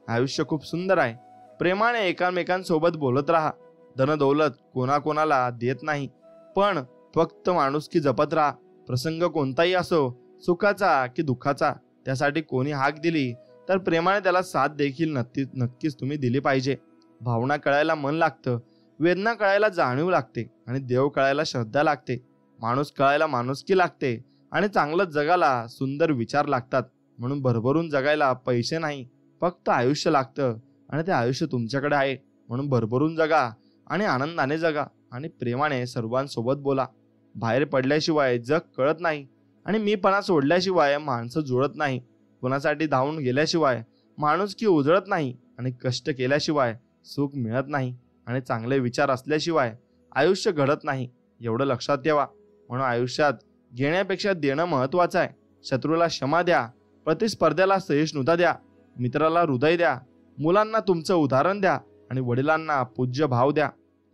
आयुष्य खूप सुंदर आहे. प्रेमाने एकामेकांसोबत बोलत राहा. धन दौलत कोणाकोणाला देत नाही, पण फक्त माणुसकी जपत राहा. प्रसंग कोणताही असो, सुखाचा की दुःखाचा, त्यासाठी कोणी हाक दिली तर प्रेमाने त्याला साथ देखील नक्कीच तुम्ही दिली पाहिजे. भावना कळायला मन लागतं, वेदना कळायला जाणीव लागते आणि देव कळायला श्रद्धा लागते. माणूस कळायला माणुसकी लागते आणि चांगलं जगाला सुंदर विचार लागतात. म्हणून भरभरून जगायला पैसे नाही, फक्त आयुष्य लागतं आणि ते आयुष्य तुमच्याकडे आहे. म्हणून भरभरून जगा आणि आनंदाने जगा आणि प्रेमाने सर्वांसोबत बोला. बाहेर पडल्याशिवाय जग कळत नाही आणि मीपणा सोडल्याशिवाय माणसं जुळत नाही. कोणासाठी धावून गेल्याशिवाय माणुसकी उजळत नाही आणि कष्ट केल्याशिवाय सुख मिळत नाही आणि चांगले विचार असल्याशिवाय आयुष्य घडत नाही, एवढं लक्षात ठेवा. म्हणून आयुष्यात घेण्यापेक्षा देणं महत्वाचं आहे. शत्रूला क्षमा द्या प्रतिस्पर्ध्याला सहिष्णुता द्या, मित्राला हृदय द्या, मुलांना तुमचं उदाहरण द्या आणि वडिलांना पूज्य भाव द्या.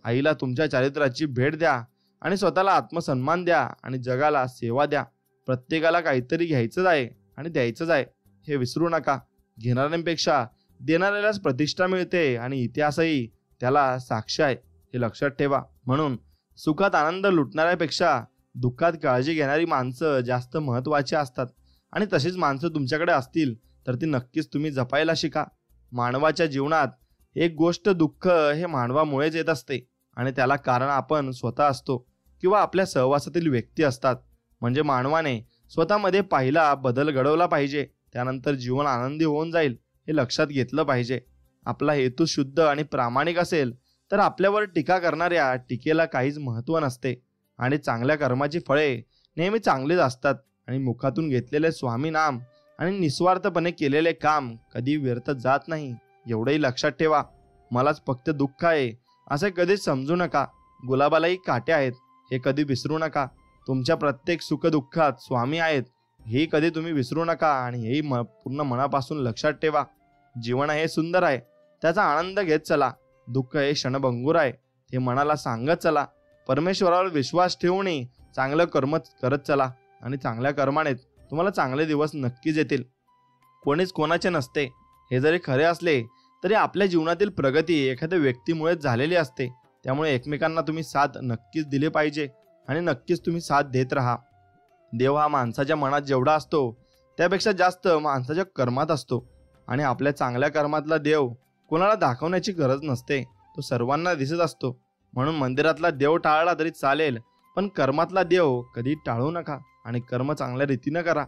आईला तुमच्या चारित्र्याची भेट द्या आणि स्वतःला आत्मसन्मान द्या आणि जगाला सेवा द्या. प्रत्येकाला काहीतरी घ्यायचंच आहे आणि द्यायचंच आहे हे विसरू नका. घेणाऱ्यांपेक्षा देणाऱ्यालाच प्रतिष्ठा मिळते आणि इतिहासही त्याला साक्ष आहे हे लक्षात ठेवा. म्हणून सुखात आनंद लुटणाऱ्यापेक्षा दुःखात काळजी घेणारी माणसं जास्त महत्त्वाची असतात आणि तशीच माणसं तुमच्याकडे असतील तर ती नक्कीच तुम्ही जपायला शिका. मानवाच्या जीवनात एक गोष्ट दुःख हे मानवामुळेच येत असते आणि त्याला कारण आपण स्वतः असतो किंवा आपल्या सहवासातील व्यक्ती असतात. म्हणजे मानवाने स्वतःमध्ये पहिला बदल घडवला पाहिजे, त्यानंतर जीवन आनंदी होऊन जाईल हे लक्षात घेतलं पाहिजे. आपला हेतू शुद्ध आणि प्रामाणिक असेल तर आपल्यावर टीका करणाऱ्या टीकेला काहीच महत्त्व नसते आणि चांगल्या कर्माची फळे नेहमी चांगलीच असतात. आणि मुखातून घेतलेले स्वामी नाम आणि निस्वार्थपणे केलेले काम कधी व्यर्थ जात नाही एवढंही लक्षात ठेवा. मलाच फक्त दुःख आहे असे कधीच समजू नका. गुलाबालाही काटे आहेत हे कधी विसरू नका. तुमच्या प्रत्येक सुखदुःखात स्वामी आहेत हे कधी तुम्ही विसरू नका आणि हेही पूर्ण मनापासून लक्षात ठेवा. जीवन हे सुंदर आहे, त्याचा आनंद घेत चला. दुःख हे क्षणभंगूर आहे हे मनाला सांगत चला. परमेश्वरावर विश्वास ठेवूनही चांगलं कर्म करत चला आणि चांगल्या कर्माने तुम्हाला चांगले दिवस नक्कीच येतील. कोणीच कोणाचे नसते हे जरी खरे असले तरी आपल्या जीवनातील प्रगती एखाद्या व्यक्तीमुळेच झालेली असते. त्यामुळे एकमेकांना तुम्ही साथ नक्कीच दिली पाहिजे आणि नक्कीच तुम्ही साथ देत राहा. देव हा माणसाच्या मनात जेवढा असतो त्यापेक्षा जास्त माणसाच्या कर्मात असतो आणि आपल्या चांगल्या कर्मातला देव कोणाला दाखवण्याची गरज नसते, तो सर्वांना दिसत असतो. म्हणून मंदिरातला देव टाळला तरी चालेल, पण कर्मातला देव कधी टाळू नका आणि कर्म चांगल्या रीतीनं करा.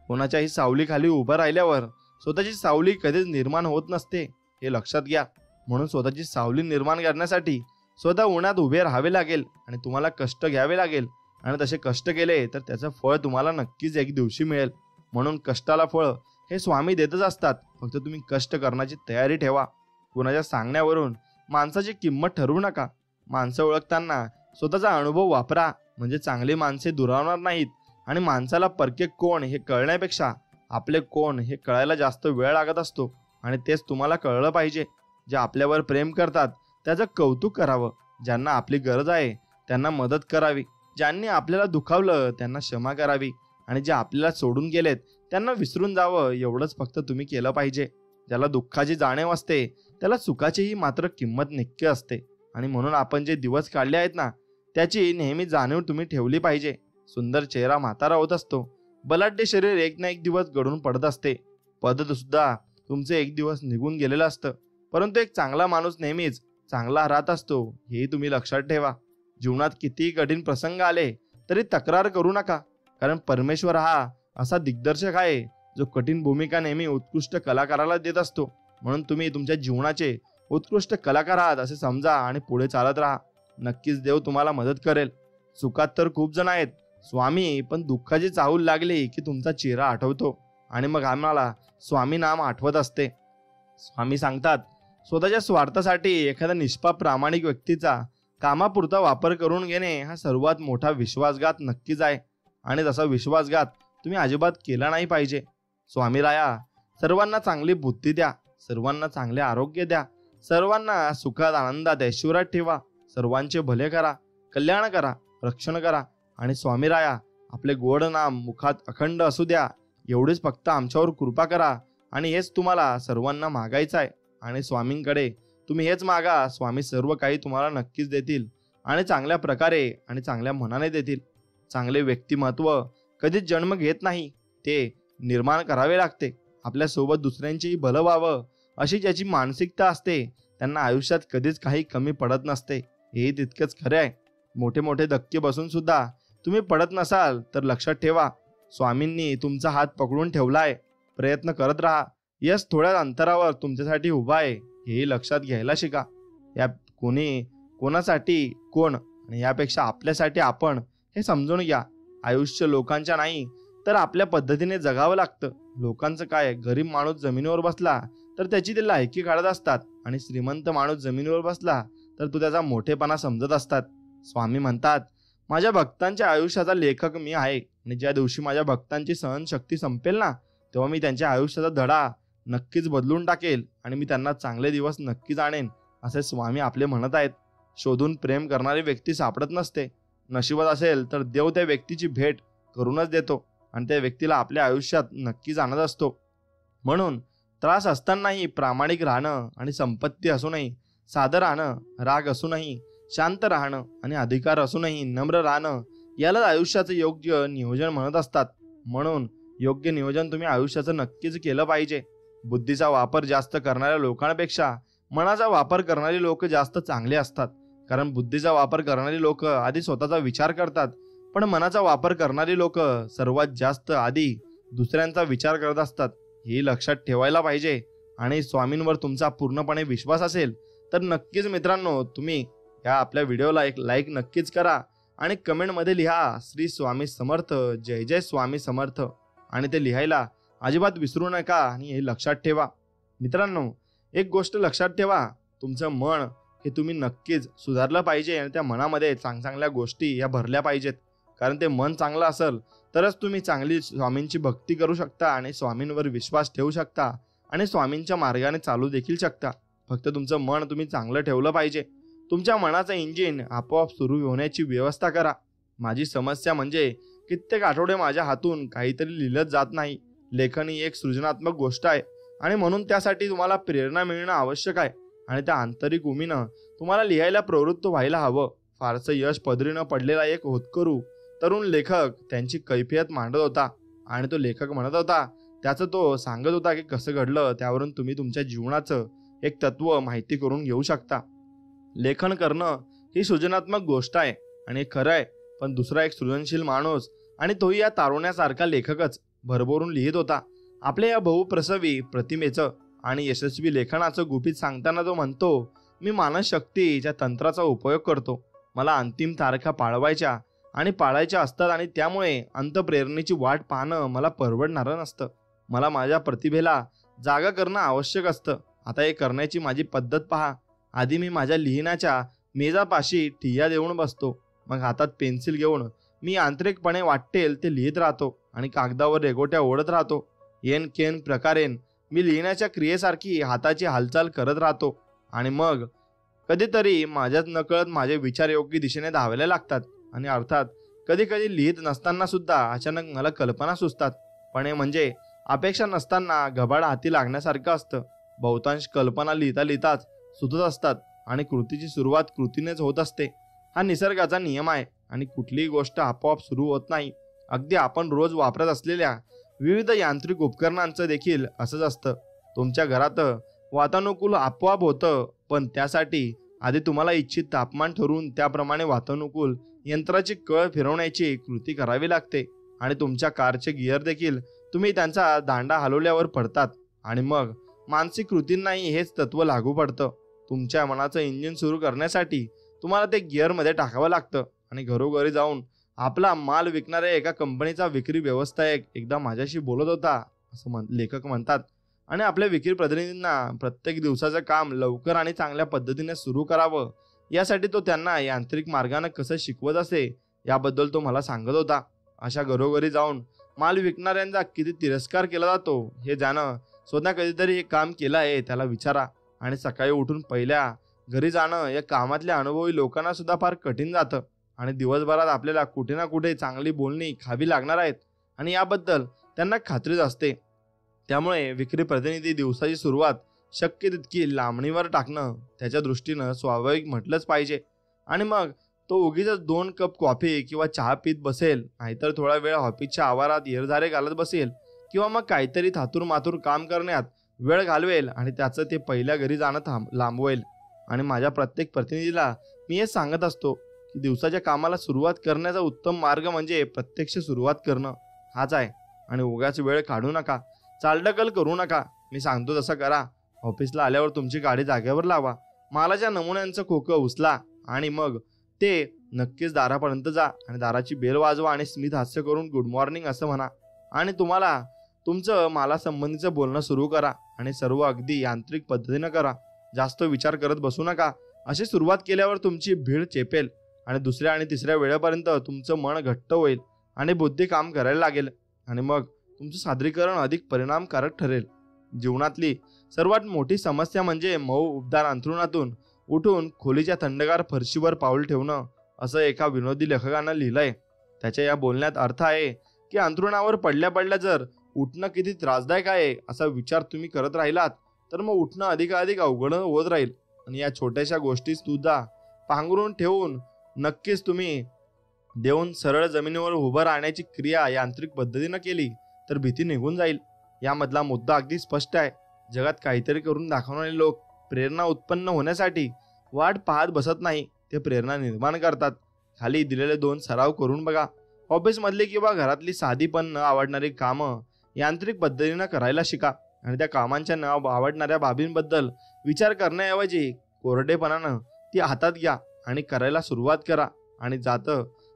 कोणाच्याही सावलीखाली उभं राहिल्यावर स्वतःची सावली कधीच निर्माण होत नसते हे लक्षात घ्या. म्हणून स्वतःची सावली निर्माण करण्यासाठी स्वतः उन्हात उभे राहावे लागेल आणि तुम्हाला कष्ट घ्यावे लागेल आणि तसे कष्ट केले तर त्याचं फळ तुम्हाला नक्कीच एक दिवशी मिळेल. म्हणून कष्टाला फळ हे स्वामी देतच असतात, फक्त तुम्ही कष्ट करण्याची तयारी ठेवा. कुणाच्या सांगण्यावरून माणसाची किंमत ठरवू नका. माणसं ओळखताना स्वतःचा अनुभव वापरा, म्हणजे चांगली माणसे दुरावणार नाहीत आणि माणसाला परके कोण हे कळण्यापेक्षा आपले कोण हे कळायला जास्त वेळ लागत असतो आणि तेच तुम्हाला कळलं पाहिजे. जे आपल्यावर प्रेम करतात त्याचं कौतुक करावं, ज्यांना आपली गरज आहे त्यांना मदत करावी, ज्यांनी आपल्याला दुखावलं त्यांना क्षमा करावी आणि जे आपल्याला सोडून गेलेत त्यांना विसरून जावं एवढंच फक्त तुम्ही केलं पाहिजे. ज्याला दुःखाची जाणीव असते त्याला सुखाचीही मात्र किंमत नक्की असते आणि म्हणून आपण जे दिवस काढले आहेत ना त्याची नेहमी जाणीव तुम्ही ठेवली पाहिजे. सुंदर चेहरा म्हातारा होत असतो, बलाढ्य शरीर एक ना एक दिवस गळून पडत असते, पद सुद्धा तुमचे एक दिवस निघून गेलेलं असतं, परंतु एक चांगला माणूस नेहमीच चांगला राहत असतो हेही तुम्ही लक्षात ठेवा. जीवनात कितीही कठीण प्रसंग आले तरी तक्रार करू नका, कारण परमेश्वर हा असा दिग्दर्शक आहे जो कठीण भूमिका नेहमी उत्कृष्ट कलाकाराला देत असतो. म्हणून तुम्ही तुमच्या जीवनाचे उत्कृष्ट कलाकार आहात असे समजा आणि पुढे चालत राहा. नक्कीच देव तुम्हाला मदत करेल. सुखात तर खूप जण आहेत स्वामी, पण दुःखाची चाहूल लागली की तुमचा चेहरा आठवतो आणि मग आम्हाला स्वामी नाम आठवत असते. स्वामी सांगतात, स्वतःच्या स्वार्थासाठी एखाद्या निष्पाप प्रामाणिक व्यक्तीचा कामापुरता वापर करून घेणे हा सर्वात मोठा विश्वासघात नक्कीच आहे आणि तसा विश्वासघात तुम्ही अजिबात केला नाही पाहिजे. स्वामी राया, सर्वांना चांगली बुद्धी द्या, सर्वांना चांगले आरोग्य द्या, सर्वांना सुखात आनंदात ऐश्वर्यात ठेवा, सर्वांचे भले करा, कल्याण करा, रक्षण करा आणि स्वामी राया आपले गोड नाम मुखात अखंड असू द्या. एवढेच फक्त आमच्यावर कृपा करा आणि हेच तुम्हाला सर्वांना मागायचं आहे आणि स्वामींकडे तुम्ही हेच मागा. स्वामी सर्व काही तुम्हाला नक्कीच देतील आणि चांगल्या प्रकारे आणि चांगल्या मनाने देतील. चांगले व्यक्तिमत्व कधीच जन्म घेत नाही, ते निर्माण करावे लागते. आपल्यासोबत दुसऱ्यांचेही भलं व्हावं अशी ज्याची मानसिकता असते त्यांना आयुष्यात कधीच काही कमी पडत नसते, हेही तितकंच खरे आहे. मोठे मोठे धक्के बसून सुद्धा तुम्ही पडत नसाल तर लक्षात ठेवा, स्वामींनी तुमचा हात पकडून ठेवलाय. प्रयत्न करत राहा, यश थोड्या अंतरावर तुमच्यासाठी उभा आहे हेही लक्षात घ्यायला शिका. या कोणासाठी कोण आणि यापेक्षा आपल्यासाठी आपण हे समजून घ्या. आयुष्य लोकांच्या नाही तर आपल्या पद्धतीने जगावं लागतं. लोकांचं काय, गरीब माणूस जमिनीवर बसला तर त्याची ते लायकी काढत असतात आणि श्रीमंत माणूस जमिनीवर बसला तर तो त्याचा मोठेपणा समजत असतात. स्वामी म्हणतात, माझ्या भक्तांच्या आयुष्याचा लेखक मी आहे आणि ज्या दिवशी माझ्या भक्तांची सहनशक्ती संपेल ना तेव्हा मी त्यांच्या आयुष्याचा धडा नक्कीच बदलून टाकेल आणि मी त्यांना चांगले दिवस नक्कीच आणेन, असे स्वामी आपले म्हणत आहेत. शोधून प्रेम करणारी व्यक्ती सापडत नसते. नशिबात असेल तर देव त्या व्यक्तीची भेट करूनच देतो आणि त्या व्यक्तीला आपल्या आयुष्यात नक्कीच आणत असतो. म्हणून त्रास असतानाही प्रामाणिक राहणं आणि संपत्ती असूनही साधं राहणं, राग असूनही शांत राहणं आणि अधिकार असूनही नम्र राहणं, यालाच आयुष्याचं योग्य नियोजन म्हणत असतात. म्हणून योग्य नियोजन तुम्ही आयुष्याचं नक्कीच केलं पाहिजे. बुद्धीचा वापर जास्त करणाऱ्या लोकांपेक्षा मनाचा वापर करणारी लोक जास्त चांगले असतात. कारण बुद्धीचा वापर करणारी लोक आधी स्वतःचा विचार करतात, पण मनाचा वापर करणारी लोक सर्वात जास्त आधी दुसऱ्यांचा विचार करत असतात. हे लक्षात ठेवायला पाहिजे. आणि स्वामींवर तुमचा पूर्णपणे विश्वास असेल तर नक्कीच मित्रांनो, तुम्ही या आपल्या व्हिडिओला एक लाईक नक्कीच करा आणि कमेंटमध्ये लिहा श्री स्वामी समर्थ, जय जय स्वामी समर्थ, आणि ते लिहायला अजिबात विसरू नका. आणि हे लक्षात ठेवा मित्रांनो, एक गोष्ट लक्षात ठेवा, तुमचं मन हे तुम्ही नक्कीच सुधारलं पाहिजे आणि त्या मनामध्ये चांगल्या गोष्टी या भरल्या पाहिजेत. कारण ते मन चांगलं असेल तरच तुम्ही चांगली स्वामींची भक्ती करू शकता आणि स्वामींवर विश्वास ठेवू शकता आणि स्वामींच्या मार्गाने चालू देखील शकता. फक्त तुमचं मन तुम्ही चांगलं ठेवलं पाहिजे. तुमच्या मनाचं इंजिन आपोआप सुरू होण्याची व्यवस्था करा. माझी समस्या म्हणजे कित्येक आठवडे माझ्या हातून काहीतरी लिहिलंच जात नाही. लेखन ही एक सृजनात्मक गोष्ट आहे आणि म्हणून त्यासाठी तुम्हाला प्रेरणा मिळणं आवश्यक आहे आणि त्या आंतरिक उमीनं तुम्हाला लिहायला प्रवृत्त व्हायला हवं. फारसं यश पदरी न पडलेला एक होतकरू तरुण लेखक त्यांची कैफियत मांडत होता आणि तो लेखक म्हणत होता, त्याचं तो सांगत होता की कसं घडलं. त्यावरून तुम्ही तुमच्या जीवनाचं एक तत्व माहिती करून घेऊ शकता. लेखन करणं ही सृजनात्मक गोष्ट आहे आणि खरं आहे, पण दुसरा एक सृजनशील माणूस आणि तोही या तारुण्यासारखा लेखकच भरभरून लिहित होता. आपल्या या बहुप्रसवी प्रतिमेचं आणि यशस्वी लेखनाचं गुपित सांगताना तो म्हणतो, मी मानसशक्तीच्या तंत्राचा उपयोग करतो. मला अंतिम तारखा पाळवायच्या आणि पाळायच्या असतात आणि त्यामुळे अंतप्रेरणेची वाट पाहणं मला परवडणारं नसतं. मला माझ्या प्रतिभेला जागा करणं आवश्यक असतं. आता हे करण्याची माझी पद्धत पहा. आधी मी माझ्या लिहिण्याच्या मेजापाशी ठिय्या देऊन बसतो. मग हातात पेन्सिल घेऊन मी आंतरिकपणे वाटेल ते लिहित राहतो आणि कागदावर रेघोट्या ओढत राहतो. येन केन प्रकारेन मी लिहिण्याच्या क्रियेसारखी हाताची हालचाल करत राहतो आणि मग कधीतरी माझ्याच नकळत माझे विचार योग्य दिशेने धावायला लागतात. आणि अर्थात कधी कधी लिहित नसताना सुद्धा अचानक मला कल्पना सुचतात. पण हे म्हणजे अपेक्षा नसताना घबाड हाती लागण्यासारखं असतं. बहुतांश कल्पना लिहिता लिहिताच सुचत असतात आणि कृतीची सुरुवात कृतीनेच होत असते. हा निसर्गाचा नियम आहे आणि कुठलीही गोष्ट आपोआप सुरू होत नाही. अगदी आपण रोज वापरत असलेल्या विविध यांत्रिक उपकरणांचं देखील असंच असतं. तुमच्या घरात वातानुकूल आपोआप होतं, पण त्यासाठी आधी तुम्हाला इच्छित तापमान ठरवून त्याप्रमाणे वातानुकूल यंत्राची कळ फिरवण्याची कृती करावी लागते. आणि तुमच्या कारचे गिअर देखील तुम्ही त्यांचा दांडा हलवल्यावर पडतात आणि मग मानसिक कृतींनाही हेच तत्व लागू पडतं. तुमच्या मनाचं इंजिन सुरू करण्यासाठी तुम्हाला ते गिअरमध्ये टाकावं लागतं. आणि घरोघरी जाऊन आपला माल विकणाऱ्या एका कंपनीचा विक्री व्यवस्थापक एकदा माझ्याशी बोलत होता, असं लेखक म्हणतात. आणि आपल्या विक्री प्रतिनिधींना प्रत्येक दिवसाचं काम लवकर आणि चांगल्या पद्धतीने सुरू करावं यासाठी तो त्यांना यांत्रिक मार्गाने कसं शिकवत असे याबद्दल तो मला सांगत होता. अशा घरोघरी जाऊन माल विकणाऱ्यांचा किती तिरस्कार केला जातो हे जाणं, स्वतः कधीतरी हे काम केलं आहे त्याला विचारा. आणि सकाळी उठून पहिल्या घरी जाणं या कामातल्या अनुभवी लोकांना सुद्धा फार कठीण जातं. आणि दिवसभरात आपल्याला कुठे ना कुठे चांगली बोलणी खावी लागणार आहेत आणि याबद्दल त्यांना खात्रीच असते. त्यामुळे विक्री प्रतिनिधी दिवसाची सुरुवात शक्य तितकी लांबणीवर टाकणं त्याच्या दृष्टीनं स्वाभाविक म्हटलंच पाहिजे. आणि मग तो उगीच 2 कप कॉफी किंवा चहा पीत बसेल, नाहीतर थोडा वेळ ऑफिसच्या आवारात येरझारे घालत बसेल किंवा मग काहीतरी थातूर मातूर काम करण्यात वेळ घालवेल आणि त्याचं ते पहिल्या घरी जाणं लांबवेल. आणि माझ्या प्रत्येक प्रतिनिधीला मी हे सांगत असतो की दिवसाच्या कामाला सुरुवात करण्याचा उत्तम मार्ग म्हणजे प्रत्यक्ष सुरुवात करणं हाच आहे. आणि उगाच वेळ काढू नका, चालढकल करू नका. मी सांगतो तसं करा. ऑफिसला आल्यावर तुमची गाडी जागेवर लावा, मालाच्या नमुन्यांचं खोकं उचला आणि मग ते नक्कीच दारापर्यंत जा आणि दाराची बेल वाजवा आणि स्मित हास्य करून गुड मॉर्निंग असं म्हणा आणि तुम्हाला तुमचं मालासंबंधीचं बोलणं सुरू करा. आणि सर्व अगदी यांत्रिक पद्धतीनं करा, जास्त विचार करत बसू नका. अशी सुरुवात केल्यावर तुमची भीड चेपेल आणि दुसऱ्या आणि तिसऱ्या वेळेपर्यंत तुमचं मन घट्ट होईल आणि बुद्धी काम करायला लागेल. आणि मग तुमचं सादरीकरण अधिक परिणामकारक ठरेल. जीवनातली सर्वात मोठी समस्या म्हणजे मऊ उबदार अंथरुणातून उठून खोलीच्या थंडगार फरशीवर पाऊल ठेवणं, असं एका विनोदी लेखकानं लिहिलंय. त्याच्या या बोलण्यात अर्थ आहे की अंथरुणावर पडल्या पडल्या जर उठणं किती त्रासदायक आहे असा विचार तुम्ही करत राहिलात तर मग उठणं अधिकाधिक अवघड होत राहील. आणि या छोट्याशा गोष्टी सुद्धा पांघरून ठेवून नक्कीच तुम्ही देऊन सरळ जमिनीवर उभं राहण्याची क्रिया यांत्रिक पद्धतीनं केली तर भीती निघून जाईल. यामधला मुद्दा अगदी स्पष्ट आहे. जगात काहीतरी करून दाखवणारे लोक प्रेरणा उत्पन्न होण्यासाठी वाट पाहत बसत नाही, ते प्रेरणा निर्माण करतात. खाली दिलेले 2 सराव करून बघा. ऑफिसमधली किंवा घरातली साधी पण न आवडणारी कामं यांत्रिक पद्धतीनं करायला शिका आणि त्या कामांच्या न आवडणाऱ्या बाबींबद्दल विचार करण्याऐवजी कोरडेपणानं ती हातात घ्या आणि करायला सुरुवात करा. आणि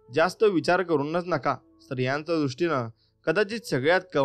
जास्त विचार करूनच नका. स्त्रियांच्या दृष्टीनं कदाचित सगळ्यात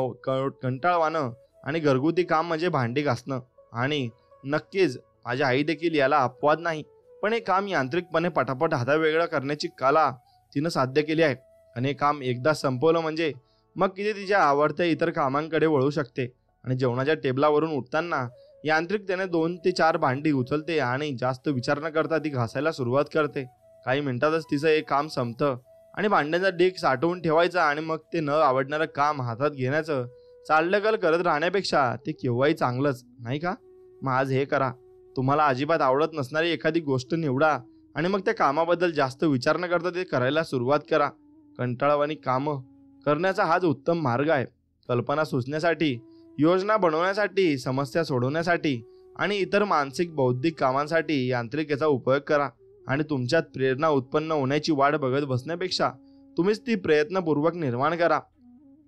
कंटाळवाणं आणि घरगुती काम म्हणजे भांडी घासणं. आणि नक्कीच माझी आई देखील याला अपवाद नाही, पण हे काम यांत्रिकपणे पटापट हातावेगळं करण्याची कला तिनं साध्य केली आहे. आणि हे काम एकदा संपवलं म्हणजे मग किती तिच्या आवडत्या इतर कामांकडे वळू शकते. आणि जेवणाच्या टेबलावरून उठताना यांत्रिकतेने 2 ते 4 भांडी उचलते आणि जास्त विचार न करता ती घासायला सुरुवात करते. काही मिनिटातच तिचं एक काम संपतं आणि भांड्यांचा ढीग साठवून ठेवायचा आणि मग ते न आवडणारं काम हातात घेण्याचं चालढकल करत राहण्यापेक्षा ते केव्हाही चांगलंच, नाही का? मग आज हे करा. तुम्हाला अजिबात आवडत नसणारी एखादी गोष्ट निवडा आणि मग त्या कामाबद्दल जास्त विचार न करता ते करायला सुरुवात करा. कंटाळवाणी कामं करण्याचा हाच उत्तम मार्ग आहे. कल्पना सुचण्यासाठी, योजना बनवण्यासाठी, समस्या सोडवण्यासाठी आणि इतर मानसिक बौद्धिक कामांसाठी यांत्रिकेचा उपयोग करा. आणि तुमच्यात प्रेरणा उत्पन्न होण्याची वाट बघत बसण्यापेक्षा तुम्हीच ती प्रयत्नपूर्वक निर्माण करा.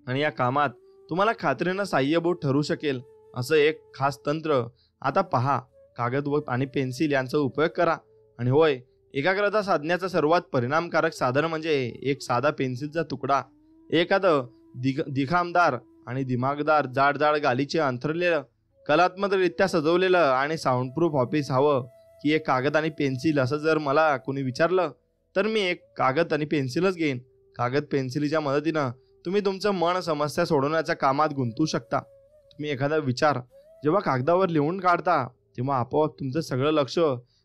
आणि या कामात तुम्हाला खात्रीनं साह्यभूत ठरू शकेल असं एक खास तंत्र आता पहा. कागद व आणि पेन्सिल यांचा उपयोग करा. आणि होय, एकाग्रता साधण्याचं सर्वात परिणामकारक साधन म्हणजे एक साधा पेन्सिलचा तुकडा. एखादं दिखामदार आणि दिमागदार जाड गालीचे अंथरलेलं, कलात्मकरित्या सजवलेलं आणि साऊंडप्रूफ ऑफिस हवं की एक कागद आणि पेन्सिल, असं जर मला कोणी विचारलं तर मी एक कागद आणि पेन्सिलच घेईन. कागद पेन्सिलीच्या मदतीनं तुम्ही तुमचं मन समस्या सोडवण्याच्या कामात गुंतवू शकता. तुम्ही एखादा विचार जेव्हा कागदावर लिहून काढता तेव्हा आपोआप तुमचं सगळं लक्ष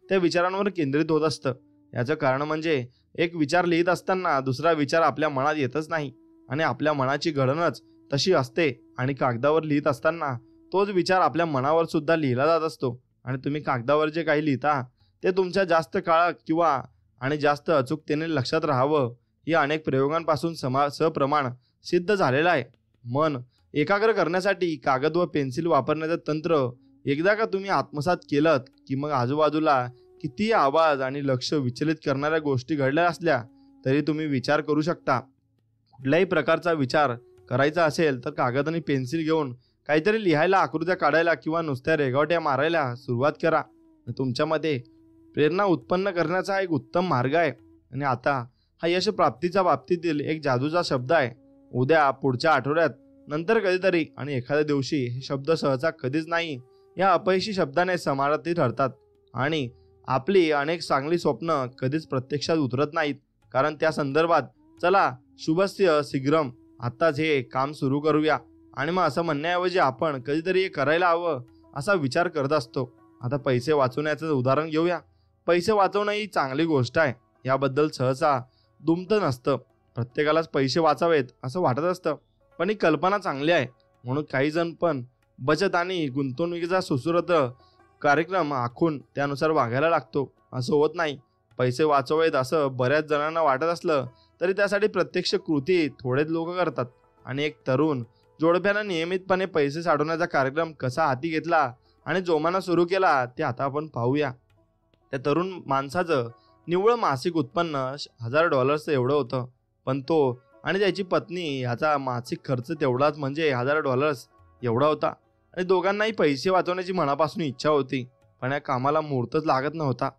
त्या विचारांवर केंद्रित होत असतं. याचं कारण म्हणजे एक विचार लिहित असताना दुसरा विचार आपल्या मनात येतच नाही आणि आपल्या मनाची घडणच तशी असते. आणि कागदावर लिहित असताना तोच विचार आपल्या मनावर सुद्धा लिहिला जात असतो. आणि तुम्ही कागदावर जे काही लिहिता ते तुमच्या जास्त काळ किंवा आणि जास्त अचूकतेने लक्षात राहावं, हे अनेक प्रयोगांपासून सप्रमाण सिद्ध झालेलं आहे. मन एकाग्र करण्यासाठी कागद व पेन्सिल वापरण्याचं तंत्र एकदा का तुम्ही आत्मसात केलं की मग आजूबाजूला किती आवाज आणि लक्ष विचलित करणाऱ्या गोष्टी घडल्या असल्या तरी तुम्ही विचार करू शकता. कुठल्याही प्रकारचा विचार करायचा असेल तर कागद आणि पेन्सिल घेऊन काहीतरी लिहायला, आकृत्या काढायला किंवा नुसत्या रेघावट्या मारायला सुरुवात करा. तुमच्यामध्ये प्रेरणा उत्पन्न करण्याचा एक उत्तम मार्ग आहे. आणि आता हा यश प्राप्तीच्या बाबतीतील एक जादूचा शब्द आहे. उद्या, पुढच्या आठवड्यात, नंतर कधीतरी आणि एखाद्या दिवशी हे शब्द सहसा कधीच नाही या अपयशी शब्दाने समानार्थी ठरतात. आणि आपली अनेक चांगली स्वप्न कधीच प्रत्यक्षात उतरत नाहीत, कारण त्या संदर्भात चला शुभस्य शीघ्रम, आत्ताच हे काम सुरू करूया आणि मग असं म्हणण्याऐवजी आपण कधीतरी हे करायला हवं असा विचार करत असतो. आता पैसे वाचवण्याचं उदाहरण घेऊया. पैसे वाचवणं ही चांगली गोष्ट आहे, याबद्दल सहसा दुमत नसतं. प्रत्येकालाच पैसे वाचावेत असं वाटत असतं, पण ही कल्पना चांगली आहे. म्हणून काही जण पण बचत आणि गुंतवणुकीचा सुसूत्रत कार्यक्रम आखून त्यानुसार वागायला लागतो. असं होत नाही. पैसे वाचवावेत असं बऱ्याच जणांना वाटत असलं तरी त्यासाठी प्रत्यक्ष कृती थोडेच लोक करतात. आणि एक तरुण जोडप्यानं नियमितपणे पैसे साठवण्याचा कार्यक्रम कसा हाती घेतला आणि जोमानं सुरू केला ते आता आपण पाहूया. त्या तरुण माणसाचं निव्वळ मासिक उत्पन्न $1000 एवढं होतं, पण तो आणि त्याची पत्नी याचा मासिक खर्च तेवढाच म्हणजे $1000 एवढा होता. आणि दोघांनाही पैसे वाचवण्याची मनापासून इच्छा होती, पण या कामाला मुहूर्तच लागत नव्हता.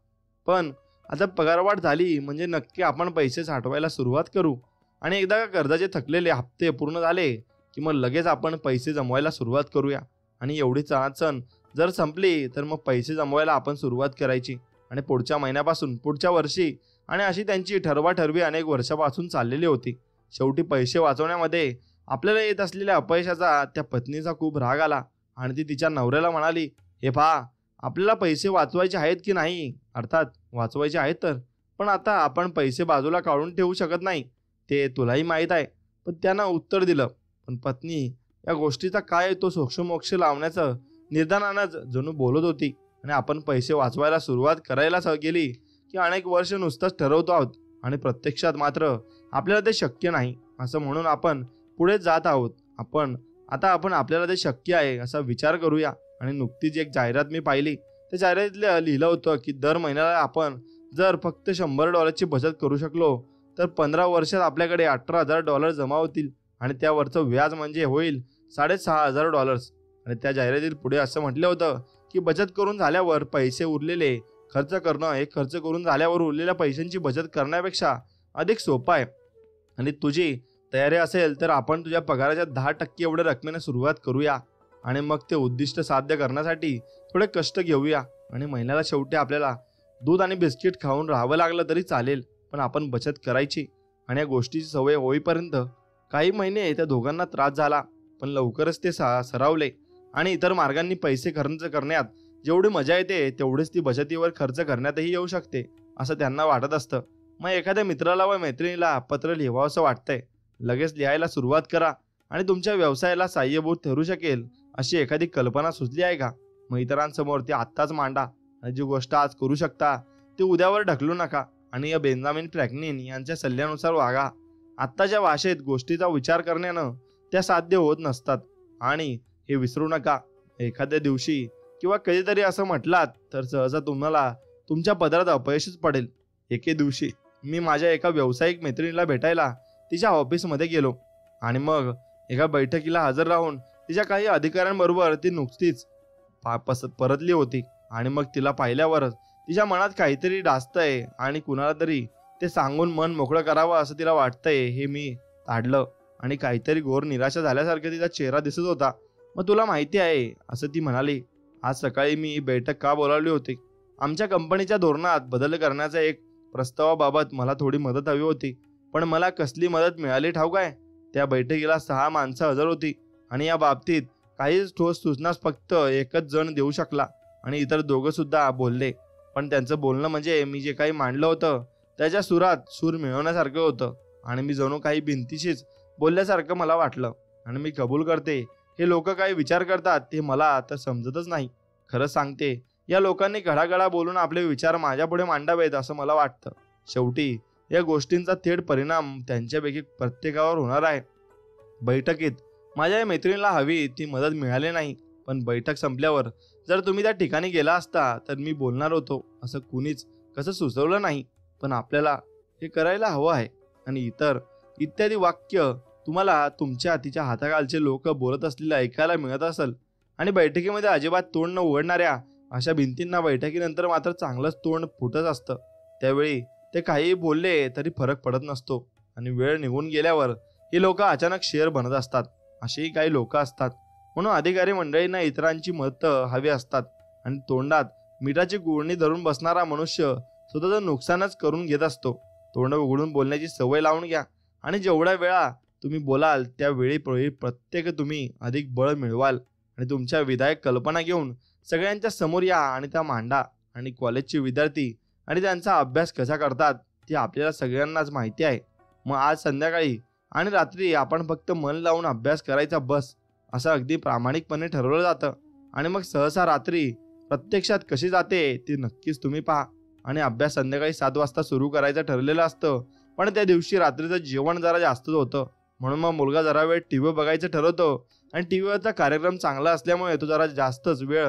पण आता पगारवाढ झाली म्हणजे नक्की आपण पैसे साठवायला सुरुवात करू. आणि एकदा का कर्जाचे थकलेले हप्ते पूर्ण झाले की मग लगेच आपण पैसे जमवायला सुरुवात करूया. आणि एवढी चणाचण जर संपली तर मग पैसे जमवायला आपण सुरुवात करायची. आणि पुढच्या महिन्यापासून पुढच्या वर्षी आणि अशी त्यांची ठरवाठरवी अनेक वर्षापासून चाललेली होती. शेवटी पैसे वाचवण्यामध्ये आपल्याला येत असलेल्या अपयशाचा त्या पत्नीचा खूप राग आला आणि ती तिच्या नवऱ्याला म्हणाली, हे पहा, आपल्याला पैसे वाचवायचे आहेत की नाही, अर्थात वाचवायचे आहेत तर, पण आता आपण पैसे बाजूला काढून ठेवू शकत नाही, ते तुलाही माहीत आहे. पण त्यानं उत्तर दिलं. पण पत्नी या गोष्टीचा काय तो सोक्षमोक्ष लावण्याचं निर्धारानंच जणू बोलत होती. आणि आपण पैसे वाचवायला सुरुवात करायलाच गेली की अनेक वर्ष नुसतंच ठरवतो आहोत आणि प्रत्यक्षात मात्र आपल्याला ते शक्य नाही असं म्हणून आपण पुढे जात आहोत. आपण आपल्याला ते शक्य आहे असा विचार करूया. आणि नुकतीच एक जाहिरात मी पाहिली. त्या जाहिरातीत लिहिलं होतं की दर महिन्याला आपण जर फक्त $100ची बचत करू शकलो तर 15 वर्षात आपल्याकडे $18,000 जमा होतील आणि त्यावरचं व्याज म्हणजे होईल $6,500. आणि त्या जाहिरातीत पुढे असं म्हटलं होतं की बचत करून झाल्यावर पैसे उरलेले खर्च करणं हे खर्च करून झाल्यावर उरलेल्या पैशांची बचत करण्यापेक्षा अधिक सोपं आहे. आणि तुझी तयारी असेल तर आपण तुझ्या पगाराच्या 10% एवढ्या रकमेने सुरुवात करूया आणि मग ते उद्दिष्ट साध्य करण्यासाठी थोडे कष्ट घेऊया. आणि महिन्याला शेवटी आपल्याला दूध आणि बिस्किट खाऊन राहावं लागलं तरी चालेल, पण आपण बचत करायची. आणि या गोष्टीची सवय होईपर्यंत काही महिने त्या दोघांना त्रास झाला, पण लवकरच ते सरावले आणि इतर मार्गांनी पैसे खर्च करण्यात जेवढी मजा येते तेवढीच ती बचतीवर खर्च करण्यातही येऊ शकते असं त्यांना वाटत असतं. मग एखाद्या मित्राला व मैत्रिणीला पत्र लिहावंसं वाटतंय, लगेच लिहायला सुरुवात करा. आणि तुमच्या व्यवसायाला साहाय्यभूत ठरू शकेल अशी एखादी कल्पना सुचली आहे का? मग इतरांसमोर ती आत्ताच मांडा. आणि जी गोष्ट आज करू शकता ती उद्यावर ढकलू नका. आणि या बेंजामिन फ्रँकलिन यांच्या सल्ल्यानुसार वागा. आत्ताच्या भाषेत गोष्टीचा विचार करण्यानं त्या साध्य होत नसतात. आणि हे विसरू नका, एखाद्या दिवशी किंवा कधीतरी असं म्हटलात तर सहसा तुम्हाला तुमच्या पदरात अपयशच पडेल. एके दिवशी मी माझ्या एका व्यावसायिक मैत्रिणीला भेटायला तिच्या ऑफिसमध्ये गेलो आणि मग एका बैठकीला हजर राहून तिच्या काही अधिकाऱ्यांबरोबर ती नुकतीच परतली होती. आणि मग तिला पाहिल्यावरच तिच्या मनात काहीतरी डासतंय आणि कुणाला तरी ते सांगून मन मोकळं करावं असं तिला वाटतंय हे मी ताडलं. आणि काहीतरी घोर निराशा झाल्यासारखं तिचा चेहरा दिसत होता. मग तुला माहिती आहे असं ती म्हणाली, आज सकाळी मी बैठक का बोलावली होती? आमच्या कंपनीच्या धोरणात बदल करण्याच्या एक प्रस्तावाबाबत मला थोडी मदत हवी होती, पण मला कसली मदत मिळाली ठाऊक आहे? त्या बैठकीला 6 माणसं हजर होती आणि या बाबतीत काहीच ठोस सूचना फक्त एकच जण देऊ शकला आणि इतर दोघं सुद्धा बोलले. पण त्यांचं बोलणं म्हणजे मी जे काही मांडलं होतं त्याच्या सुरात सूर मिळवण्यासारखं होतं आणि मी जणू काही भिंतीशीच बोलल्यासारखं मला वाटलं. आणि मी कबूल करते, हे लोक काही विचार करतात ते मला तर समजतच नाही. खरं सांगते, या लोकांनी घडाघडा बोलून आपले विचार माझ्यापुढे मांडावेत असं मला वाटतं. शेवटी या गोष्टींचा थेट परिणाम त्यांच्यापैकी प्रत्येकावर होणार आहे. बैठकीत माझ्या या मैत्रिणीला हवी ती मदत मिळाली नाही, पण बैठक संपल्यावर जर तुम्ही त्या ठिकाणी गेला असता तर मी बोलणार होतो असं कुणीच कसं सुचवलं नाही. पण आपल्याला हे करायला हवं आहे. आणि इत्यादी वाक्य तुम्हाला तुमच्या तिच्या हाताखालचे लोक बोलत असलेलं ऐकायला मिळत असेल. आणि बैठकीमध्ये अजिबात तोंड न उघडणाऱ्या अशा भिंतींना बैठकीनंतर मात्र चांगलंच तोंड फुटत असतं. त्यावेळी ते काही बोलले तरी फरक पडत नसतो. आणि वेळ निघून गेल्यावर ही लोक अचानक शेर बनत असतात. असेही काही लोक असतात. म्हणून अधिकारी मंडळींना इतरांची मतं हवी असतात. आणि तोंडात मिठाची गुळणी धरून बसणारा मनुष्य स्वतःचं नुकसानच करून घेत असतो. तोंड उघडून बोलण्याची सवय लावून घ्या आणि जेवढ्या वेळा तुम्ही बोलाल त्यावेळी प्रत्येक तुम्ही अधिक बळ मिळवाल. आणि तुमच्या विधायक कल्पना घेऊन सगळ्यांच्या समोर या आणि त्या मांडा. आणि कॉलेजचे विद्यार्थी आणि त्यांचा अभ्यास कसा करतात ते आपल्याला सगळ्यांनाच माहिती आहे. मग आज संध्याकाळी आणि रात्री आपण फक्त मन लावून अभ्यास करायचा बस असं अगदी प्रामाणिकपणे ठरवलं जातं. आणि मग सहसा रात्री प्रत्यक्षात कशी जाते ती नक्कीच तुम्ही पहा. आणि अभ्यास संध्याकाळी 7 वाजता सुरू करायचं ठरलेलं असतं, पण त्या दिवशी रात्रीचं जेवण जरा जास्तच होतं. म्हणून मग मुलगा जरा वेळ टीव्ही बघायचं ठरवतो आणि टीव्हीवरचा कार्यक्रम चांगला असल्यामुळे तो जरा जास्तच वेळ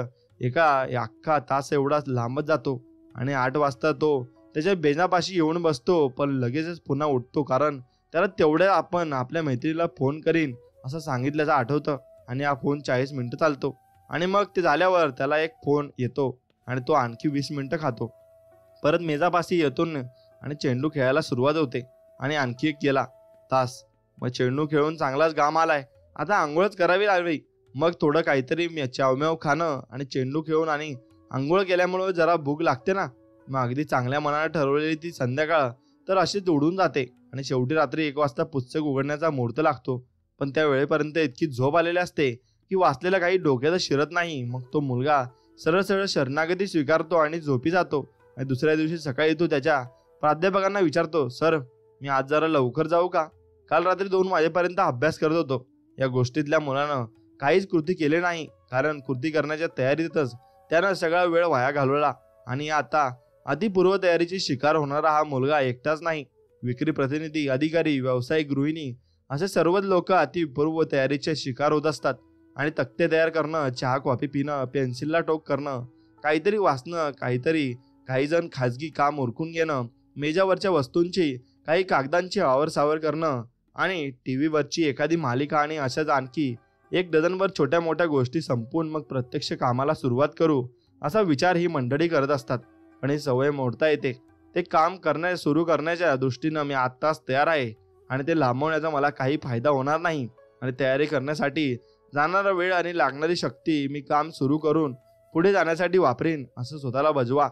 अख्खा तास एवढा लांबच जातो. आणि 8 वाजता तो त्याच्या बेंचापाशी येऊन बसतो, पण लगेचच पुन्हा उठतो, कारण त्याला तेवढ्या आपण आपल्या मैत्रिणीला फोन करीन असं सांगितल्याचं आठवतं. आणि हा फोन 40 मिनिटं चालतो आणि मग ते झाल्यावर त्याला एक फोन येतो आणि तो आणखी 20 मिनिटं खातो. परत मेजापाशी येतो आणि चेंडू खेळायला सुरुवात होते आणि आणखी एक गेला तास. मग चेंडू खेळून चांगलाच घाम आलाय, आता आंघोळच करावी लागली. मग थोडं काहीतरी चावम्याव खाणं आणि चेंडू खेळून आणि आंघोळ केल्यामुळे जरा भूक लागते ना. मग अगदी चांगल्या मनाने ठरवलेली ती संध्याकाळ तर अशीच उडून जाते. आणि शेवटी रात्री 1 वाजता पुस्तक उघडण्याचा मुहूर्त लागतो पण त्या वेळेपर्यंत इतकी झोप आलेली असते की वाचलेला काही डोक्यात शिरत नाही. मग तो मुलगा सरळ सरळ शरणागती स्वीकारतो आणि झोपी जातो. आणि दुसऱ्या दिवशी सकाळी तो त्याच्या प्राध्यापकांना विचारतो, सर मी आज जरा लवकर जाऊ का? काल रात्री 2 वाजेपर्यंत अभ्यास करत होतो. या गोष्टीतल्या मुलानं काहीच कृती केली नाही, कारण कृती करण्याच्या तयारीतच त्यानं सगळा वेळ वाया घालवला. आणि आता अतिपूर्व तयारीची शिकार होणारा हा मुलगा एकटाच नाही. विक्री प्रतिनिधी, अधिकारी, व्यावसायिक, गृहिणी असे सर्वच लोक अतिपूर्व तयारीचे शिकार होत असतात. आणि तक्ते तयार करणं, चहा कॉफी पिणं, पेन्सिलला टोक करणं, काहीतरी वाचणं, काही जण खाजगी काम उरकून घेणं, मेजावरच्या वस्तूंची काही कागदांची आवरसावर करणं आणि टीव्हीवरची एखादी मालिका आणि अशाच आणखी 1 डझनभर छोट्या मोठ्या गोष्टी संपवून मग प्रत्यक्ष कामाला सुरुवात करू असा विचार ही मंडळी करत असतात. पण ही सवय मोडता येते. ते काम सुरू करण्याच्या दृष्टीनं मी आत्ताच तयार आहे आणि ते लांबवण्याचा मला काही फायदा होणार नाही. आणि तयारी करण्यासाठी जाणारा वेळ आणि लागणारी शक्ती मी काम सुरू करून पुढे जाण्यासाठी वापरीन असं स्वतःला बजवा.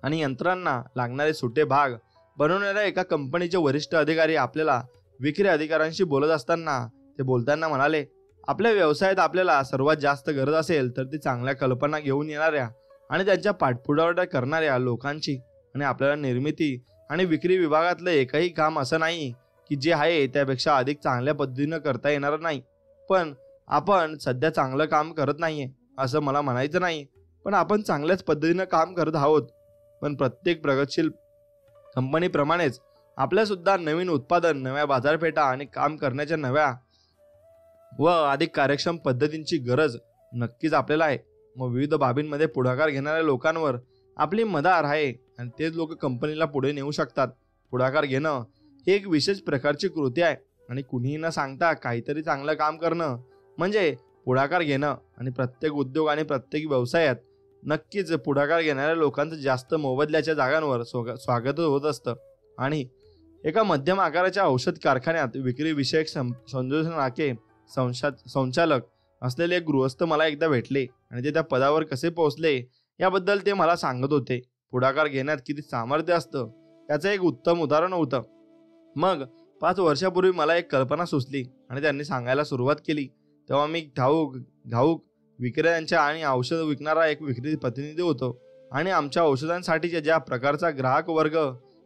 आणि यंत्रांना लागणारे सुटे भाग बनवणाऱ्या एका कंपनीचे वरिष्ठ अधिकारी आपल्याला विक्री अधिकाऱ्यांशी बोलत असताना ते बोलताना म्हणाले, आपल्या व्यवसायात आपल्याला सर्वात जास्त गरज असेल तर ती चांगल्या कल्पना घेऊन येणाऱ्या आणि त्यांच्या पाठपुरावा करणाऱ्या लोकांची. आणि आपल्याला निर्मिती आणि विक्री विभागातलं एकही काम असं नाही की जे आहे त्यापेक्षा अधिक चांगल्या पद्धतीनं करता येणार नाही. पण आपण सध्या चांगलं काम करत नाहीये असं मला म्हणायचं नाही, पण आपण चांगल्याच पद्धतीनं काम करत आहोत. पण प्रत्येक प्रगतशील कंपनीप्रमाणेच आपल्या सुद्धा नवीन उत्पादन, नव्या बाजारपेठा आणि काम करण्याच्या नव्या व अधिक कार्यक्षम पद्धतींची गरज नक्कीच आपल्याला आहे. मग विविध बाबींमध्ये पुढाकार घेणाऱ्या लोकांवर आपली मदार आहे आणि तेच लोक कंपनीला पुढे नेऊ शकतात. पुढाकार घेणं ही एक विशेष प्रकारची कृती आहे आणि कुणीही न सांगता काहीतरी चांगलं काम करणं म्हणजे पुढाकार घेणं. आणि प्रत्येक उद्योग आणि प्रत्येक व्यवसायात नक्कीच पुढाकार घेणाऱ्या लोकांचं जास्त मोबदल्याच्या जागांवर स्वागत होत असतं. आणि एका मध्यम आकाराच्या औषध कारखान्यात विक्री विषयक संशोधनाचे संचालक असलेले एक गृहस्थ मला एकदा भेटले आणि ते त्या पदावर कसे पोहोचले याबद्दल ते मला सांगत होते. पुढाकार घेण्यात किती सामर्थ्य असतं याचं एक उत्तम उदाहरण होतं. मग 5 वर्षापूर्वी मला एक कल्पना सुचली आणि त्यांनी सांगायला सुरुवात केली. तेव्हा मी घाऊक विक्रेत्यांच्या आणि औषध विकणारा एक विक्री प्रतिनिधी होतो. आणि आमच्या औषधांसाठीच्या ज्या प्रकारचा ग्राहक वर्ग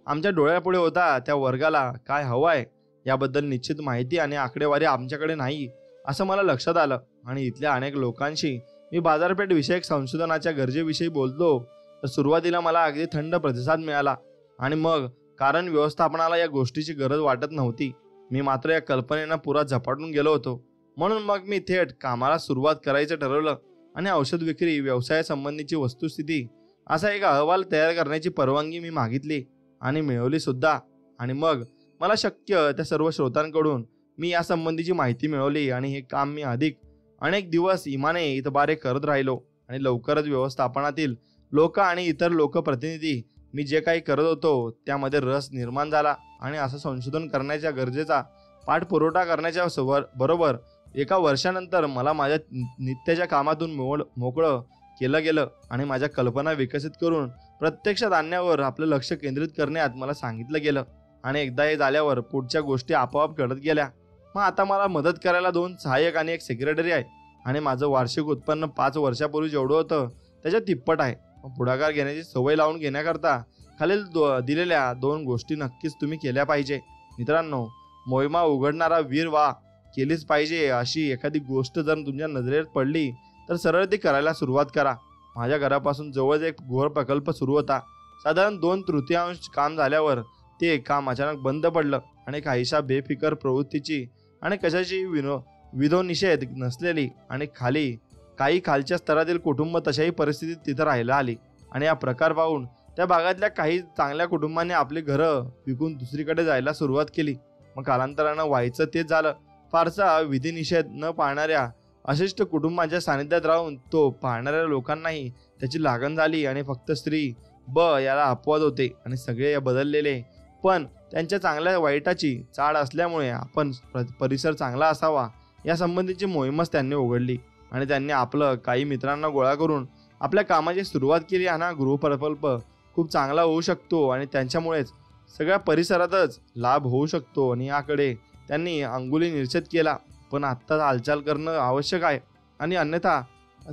आमच्या डोळ्यापुढे होता त्या वर्गाला काय हवं आहे याबद्दल निश्चित माहिती आणि आकडेवारी आमच्याकडे नाही असं मला लक्षात आलं. आणि इथल्या अनेक लोकांशी मी बाजारपेठ विषयक संशोधनाच्या गरजेविषयी बोलतो तर सुरुवातीला मला अगदी थंड प्रतिसाद मिळाला. आणि मग कारण व्यवस्थापनाला या गोष्टीची गरज वाटत नव्हती, मी मात्र या कल्पनेनं पुरा झपाटून गेलो होतो. म्हणून मग मी थेट कामाला सुरुवात करायचं ठरवलं आणि औषध विक्री व्यवसायासंबंधीची वस्तुस्थिती असा एक अहवाल तयार करण्याची परवानगी मी मागितली आणि मिळवली सुद्धा. आणि मग मला शक्य त्या सर्व स्रोतांकडून मी यासंबंधीची माहिती मिळवली आणि हे काम मी अनेक दिवस इमाने इतबारे करत राहिलो. आणि लवकरच व्यवस्थापनातील लोक आणि इतर लोकप्रतिनिधी मी जे काही करत होतो त्यामध्ये रस निर्माण झाला. आणि असं संशोधन करण्याच्या गरजेचा पाठपुरवठा करण्याच्या बरोबर 1 वर्षानंतर मला माझ्या नित्याच्या कामातून मोकळं केलं गेलं आणि माझ्या कल्पना विकसित करून प्रत्यक्षात आणण्यावर आपलं लक्ष केंद्रित करण्यात मला सांगितलं गेलं. आणि एकदा हे झाल्यावर पुढच्या गोष्टी आपोआप घडत गेल्या. मग आता मला मदत करायला 2 सहाय्यक आणि 1 सेक्रेटरी आहे आणि माझं वार्षिक उत्पन्न 5 वर्षापूर्वी जेवढं होतं त्याच्या तिप्पट आहे. पुढाकार घेण्याची सवय लावून घेण्याकरता खालील दिलेल्या 2 गोष्टी नक्कीच तुम्ही केल्या पाहिजे. मित्रांनो, मोहिमा उघडणारा वीर केलीच पाहिजे अशी एखादी गोष्ट जर तुमच्या नजरेत पडली तर सरळ ती करायला सुरुवात करा. माझ्या घरापासून जवळच एक गृह प्रकल्प सुरू होता. साधारण 2/3 काम झाल्यावर ते काम अचानक बंद पडलं आणि काहीशा बेफिकर प्रवृत्तीची आणि कशाची विधोनिषेध नसलेली आणि काही खालच्या स्तरातील कुटुंब तशाही परिस्थितीत तिथं राहायला आली. आणि हा प्रकार पाहून त्या भागातल्या काही चांगल्या कुटुंबांनी आपली घरं विकून दुसरीकडे जायला सुरुवात केली. मग कालांतरानं व्हायचं तेच झालं. फारसा विधिनिषेध न पाळणाऱ्या अशिष्ट कुटुंबाच्या सानिध्यात राहून तो पाहणाऱ्या लोकांनाही त्याची लागण झाली आणि फक्त स्त्री याला अपवाद होते आणि सगळे बदललेले. पण त्यांच्या चांगल्या वाईटाची चाड असल्यामुळे आपण परिसर चांगला असावा यासंबंधीची मोहीमच त्यांनी उघडली. आणि त्यांनी आपलं काही मित्रांना गोळा करून आपल्या कामाची सुरुवात केली. आणि गृह प्रकल्प खूप चांगला होऊ शकतो आणि त्यांच्यामुळेच सगळ्या परिसरातच लाभ होऊ शकतो. आणि याकडे त्यांनी अंगुली निश्चित केला. आपण आत्ताच हालचाल करणं आवश्यक आहे आणि अन्यथा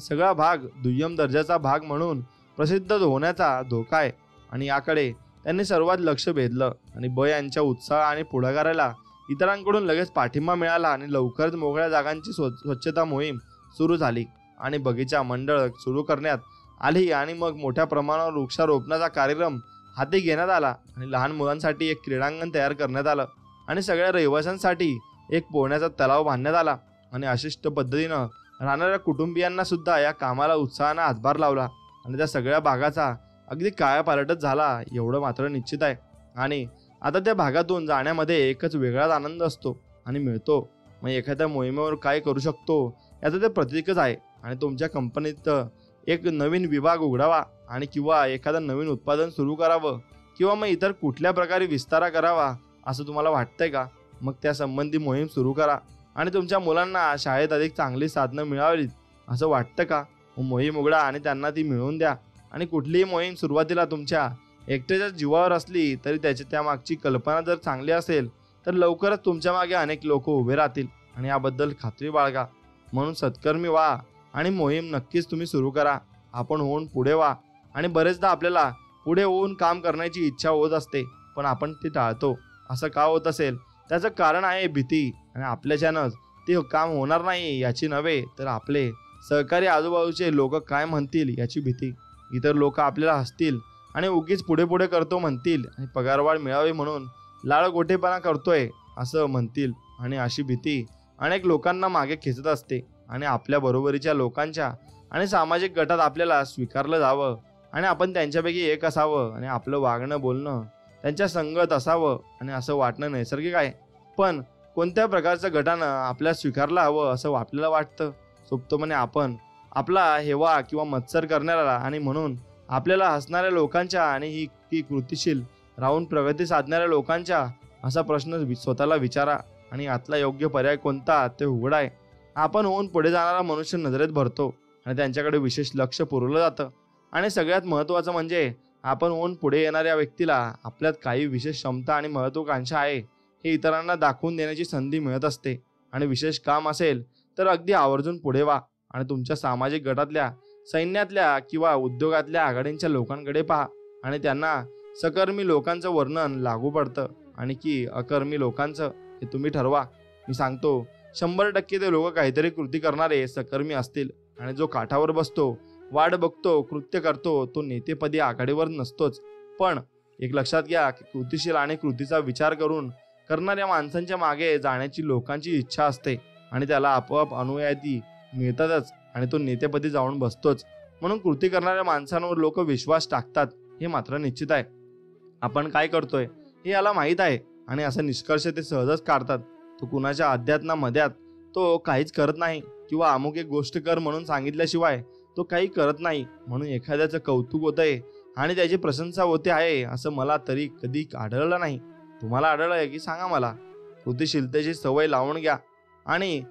सगळा भाग दुय्यम दर्जाचा भाग म्हणून प्रसिद्ध होण्याचा धोका आहे. आणि याकडे त्यांनी सर्वात लक्ष वेधलं आणि यांच्या उत्साह आणि पुढाकाराला इतरांकडून लगेच पाठिंबा मिळाला आणि लवकरच मोकळ्या जागांची स्वच्छता मोहीम सुरू झाली आणि बगीचा मंडळ सुरू करण्यात आली आणि मग मोठ्या प्रमाणावर वृक्षारोपणाचा कार्यक्रम हाती घेण्यात आला आणि लहान मुलांसाठी एक क्रीडांगण तयार करण्यात आलं आणि सगळ्या रहिवाशांसाठी एक पोहण्याचा तलाव बांधण्यात आला आणि अशिष्ट पद्धतीनं राहणाऱ्या कुटुंबियांना सुद्धा या कामाला उत्साहानं हातभार लावला आणि त्या सगळ्या भागाचा अगदी कायापालटच झाला एवढं मात्र निश्चित आहे. आणि आता त्या भागातून जाण्यामध्ये एकच वेगळाच आनंद असतो आणि मिळतो. मग एखाद्या मोहिमेवर काय करू शकतो याचं ते प्रतीकच आहे. आणि तुमच्या कंपनीत एक नवीन विभाग उघडावा आणि किंवा एखादं नवीन उत्पादन सुरू करावं किंवा मग इतर कुठल्या प्रकारे विस्तार करावा असं तुम्हाला वाटतंय का? मग त्या संबंधी मोहीम सुरू करा. आणि तुमच्या मुलांना शाळेत अधिक चांगली साधनं मिळावीत असं वाटतं का? मोहीम उघडा आणि त्यांना ती मिळवून द्या. आणि कुठलीही मोहीम सुरुवातीला तुमच्या एकट्याच्या जीवावर असली तरी त्यामागची कल्पना जर चांगली असेल तर लवकरच तुमच्या मागे अनेक लोक उभे राहतील आणि याबद्दल खात्री बाळगा. म्हणून सत्कर्मी व्हा आणि मोहीम नक्कीच तुम्ही सुरू करा. आपण होऊन पुढे व्हा. आणि बरेचदा आपल्याला पुढे होऊन काम करण्याची इच्छा होत असते पण आपण ते टाळतो. असं का होत असेल? त्याचं कारण आहे भीती. आणि आपल्याच्यानंच ते काम होणार नाही याची नव्हे तर आपले सहकारी आजूबाजूचे लोक काय म्हणतील याची भीती. इतर लोक आपल्याला हसतील आणि उगीच पुढे पुढे करतो म्हणतील आणि पगारवाढ मिळावी म्हणून लाळगोठेपणा करतोय असं म्हणतील. आणि अशी भीती अनेक लोकांना मागे खेचत असते. आणि आपल्या बरोबरीच्या लोकांच्या आणि सामाजिक गटात आपल्याला स्वीकारलं जावं आणि आपण त्यांच्यापैकी एक असावं आणि आपलं वागणं बोलणं त्यांच्या संगत असावं आणि असं वाटणं नैसर्गिक आहे. पण कोणत्या प्रकारचं गटानं आपल्याला स्वीकारलं हवं असं आपल्याला वाटतं? सुप्तपणे आपण आपला हेवा किंवा मत्सर करणाऱ्याला आणि म्हणून आपल्याला हसणाऱ्या लोकांच्या आणि ही कृतीशील राहून प्रगती साधणाऱ्या लोकांच्या असा प्रश्न स्वतःला विचारा आणि यातला योग्य पर्याय कोणता ते उघडाय. आपण होऊन पुढे जाणारा मनुष्य नजरेत भरतो आणि त्यांच्याकडे विशेष लक्ष पुरवलं जातं. आणि सगळ्यात महत्त्वाचं म्हणजे आपण होऊन पुढे येणाऱ्या व्यक्तीला आपल्यात काही विशेष क्षमता आणि महत्त्वाकांक्षा आहे हे इतरांना दाखवून देण्याची संधी मिळत असते. आणि विशेष काम असेल तर अगदी आवर्जून पुढे व्हा आणि तुमच्या सामाजिक गटातल्या, सैन्यातल्या किंवा उद्योगातल्या आघाडींच्या लोकांकडे पहा आणि त्यांना सकर्मी लोकांचं वर्णन लागू पडतं आणि की अकर्मी लोकांचं हे तुम्ही ठरवा. मी सांगतो 100% ते लोक काहीतरी कृती करणारे सकर्मी असतील आणि जो काठावर बसतो, वाट बघतो, कृत्य करतो तो नेतेपदी आघाडीवर नसतोच. पण एक लक्षात घ्या की कृतीशील आणि कृतीचा विचार करून करणाऱ्या माणसांच्या मागे जाण्याची लोकांची इच्छा असते आणि त्याला आपोआप अनुयायी मिळतातच आणि तो नेतेपदी जाऊन बसतोच. म्हणून कृती करणाऱ्या माणसांवर लोक विश्वास टाकतात हे मात्र निश्चित आहे. आपण काय करतोय हे याला माहीत आहे आणि असा निष्कर्ष ते सहजच काढतात. तो कुणाच्या अध्यात्नामध्यात तो काहीच करत नाही किंवा अमुक एक गोष्ट कर म्हणून सांगितल्याशिवाय तो काही करत नाही. म्हणून एखाद्याचं कौतुक होतंय आणि त्याची प्रशंसा होते आहे असं मला तरी कधी आढळलं नाही. तुम्हाला आढळलंय की सांगा मला. कृतीशीलतेची सवय लावून घ्या आणि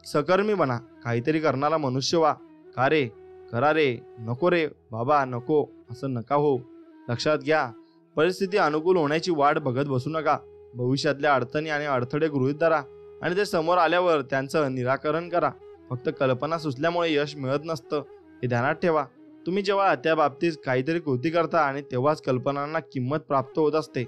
सकर्मी बना. काहीतरी करणारा मनुष्य व्हा. का रे? करा रे. नको रे बाबा नको असं नका हो. लक्षात घ्या, परिस्थिती अनुकूल होण्याची वाट बघत बसू नका. भविष्यातल्या अडचणी आणि अडथळे गृहीत धरा आणि ते समोर आल्यावर त्यांचं निराकरण करा. फक्त कल्पना सुचल्यामुळे यश मिळत नसतं हे ध्यानात ठेवा. तुम्ही जेव्हा त्या बाबतीत काहीतरी कृती करता आणि तेव्हाच कल्पनांना किंमत प्राप्त होत असते.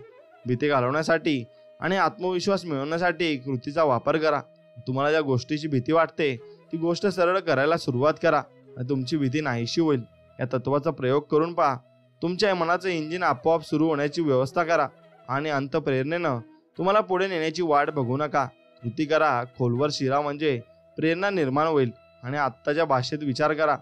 भीती घालवण्यासाठी आणि आत्मविश्वास मिळवण्यासाठी कृतीचा वापर करा. तुम्हाला ज्या गोष्टीची भीती वाटते ती गोष्ट सरळ करायला सुरुवात करा आणि तुमची भीती नाहीशी होईल. या तत्वाचा प्रयोग करून पहा. तुमच्या मनाचं इंजिन आपोआप सुरू होण्याची व्यवस्था करा आणि अंतप्रेरणेनं तुम्हाला पुढे नेण्याची वाट बघू नका. कृती करा. खोलवर शिरा म्हणजे प्रेरणा निर्माण होईल. आणि आत्ताच्या भाषेत विचार करा.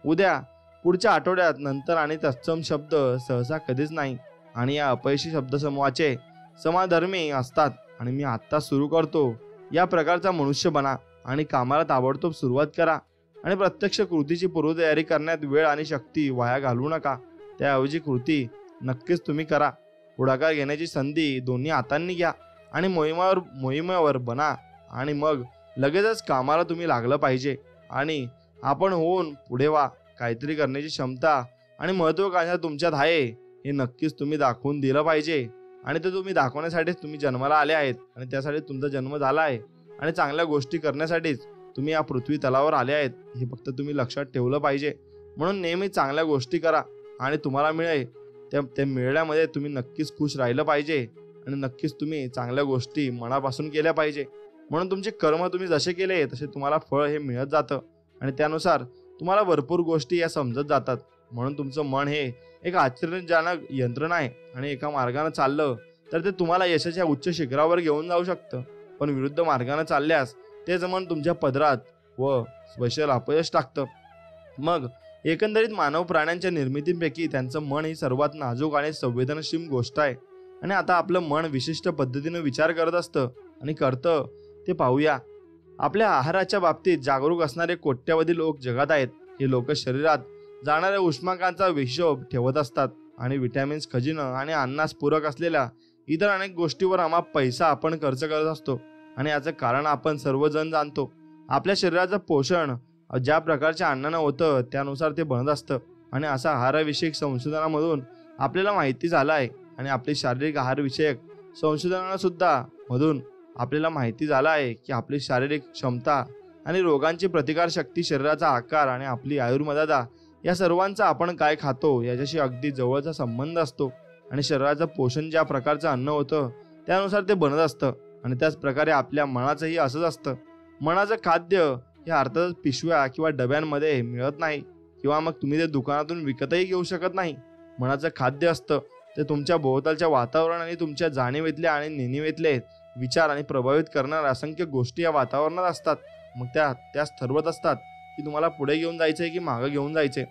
उद्या, पुढच्या आठवड्यात, नंतर आणि तत्सम शब्द सहसा कधीच नाही आणि या अपयशी शब्दसमूहाचे समाधर्मी असतात. आणि मी आत्ता सुरू करतो या प्रकारचा मनुष्य बना आणि कामाला ताबडतोब सुरुवात करा आणि प्रत्यक्ष कृतीची पूर्वतयारी करण्यात वेळ आणि शक्ती वाया घालवू नका. त्याऐवजी कृती नक्कीच तुम्ही करा. पुढाकार घेण्याची संधी दोन्ही हातांनी घ्या आणि मोहिमेवर बना आणि मग लगेचच कामाला तुम्ही लागलं पाहिजे. आणि आपण होऊन पुढे व्हा. काहीतरी करण्याची क्षमता आणि महत्त्वाकांक्षा तुमच्यात आहे हे नक्कीच तुम्ही दाखवून दिलं पाहिजे आणि ते तुम्ही दाखवण्यासाठीच तुम्ही जन्माला आले आहेत आणि त्यासाठी तुमचा जन्म झाला आहे. आणि चांगल्या गोष्टी करण्यासाठीच तुम्ही या पृथ्वी तलावर आले आहेत, हे फक्त तुम्ही लक्षात ठेवलं पाहिजे. म्हणून नेहमी चांगल्या गोष्टी करा आणि तुम्हाला मिळेल त्या मिळण्यामध्ये तुम्ही नक्कीच खुश राहिलं पाहिजे आणि नक्कीच तुम्ही चांगल्या गोष्टी मनापासून केल्या पाहिजे. म्हणून तुमचे कर्म तुम्ही जसे केले तसे तुम्हाला फळ हे मिळत जातं आणि त्यानुसार तुम्हाला भरपूर गोष्टी या समजत जातात. म्हणून तुमचं मन हे एक आश्चर्यजनक यंत्रणा आहे आणि एका मार्गाने चाललं तर ते तुम्हाला यशाच्या उच्च शिखरावर घेऊन जाऊ शकतं, पण विरुद्ध मार्गाने चालल्यास तेच मन तुमच्या पदरात व स्वशल अपयश टाकतं. मग एकंदरीत मानव प्राण्यांच्या निर्मितींपैकी त्यांचं मन ही सर्वात नाजूक आणि संवेदनशील गोष्ट आहे. आणि आता आपलं मन विशिष्ट पद्धतीने विचार करत असतं आणि करतं ते पाहूया. आपल्या आहाराच्या बाबतीत जागरूक असणारे कोट्यावधी लोक जगात आहेत. हे लोक शरीरात जाणाऱ्या उष्मांकाचा हिशोब ठेवत असतात आणि विटॅमिन्स, खजिनं आणि अन्नास पूरक असलेल्या इतर अनेक गोष्टीवर पैसा आपण खर्च करत असतो. आणि याचं कारण आपण सर्वजण जाणतो. आपल्या शरीराचं पोषण ज्या प्रकारच्या अन्नानं होतं त्यानुसार ते बनत असतं. आणि असा आहारविषयक संशोधनामधून आपल्याला माहिती झालं आहे आणि आपली शारीरिक आहारविषयक संशोधनानं सुद्धा मधून आपल्याला माहिती झालं आहे की आपली शारीरिक क्षमता आणि रोगांची प्रतिकारशक्ती, शरीराचा आकार आणि आपली आयुर्मर्यादा या सर्वांचा आपण काय खातो याच्याशी अगदी जवळचा संबंध असतो. आणि शरीराचं पोषण ज्या प्रकारचं अन्न होतं त्यानुसार ते बनत असतं. आणि त्याच प्रकारे आपल्या मनाचंही असंच असतं. मनाचं खाद्य हे अर्थातच पिशव्या किंवा डब्यांमध्ये मिळत नाही किंवा मग तुम्ही ते दुकानातून विकतही घेऊ शकत नाही. मनाचं खाद्य असतं ते तुमच्या भोवतालच्या वातावरण आणि तुमच्या जाणीवेतले आणि नेणिवेतले विचार आणि प्रभावित करणाऱ्या असंख्य गोष्टी या वातावरणात असतात. मग त्याच ठरवत असतात की तुम्हाला पुढे घेऊन जायचंय की मागं घेऊन जायचंय.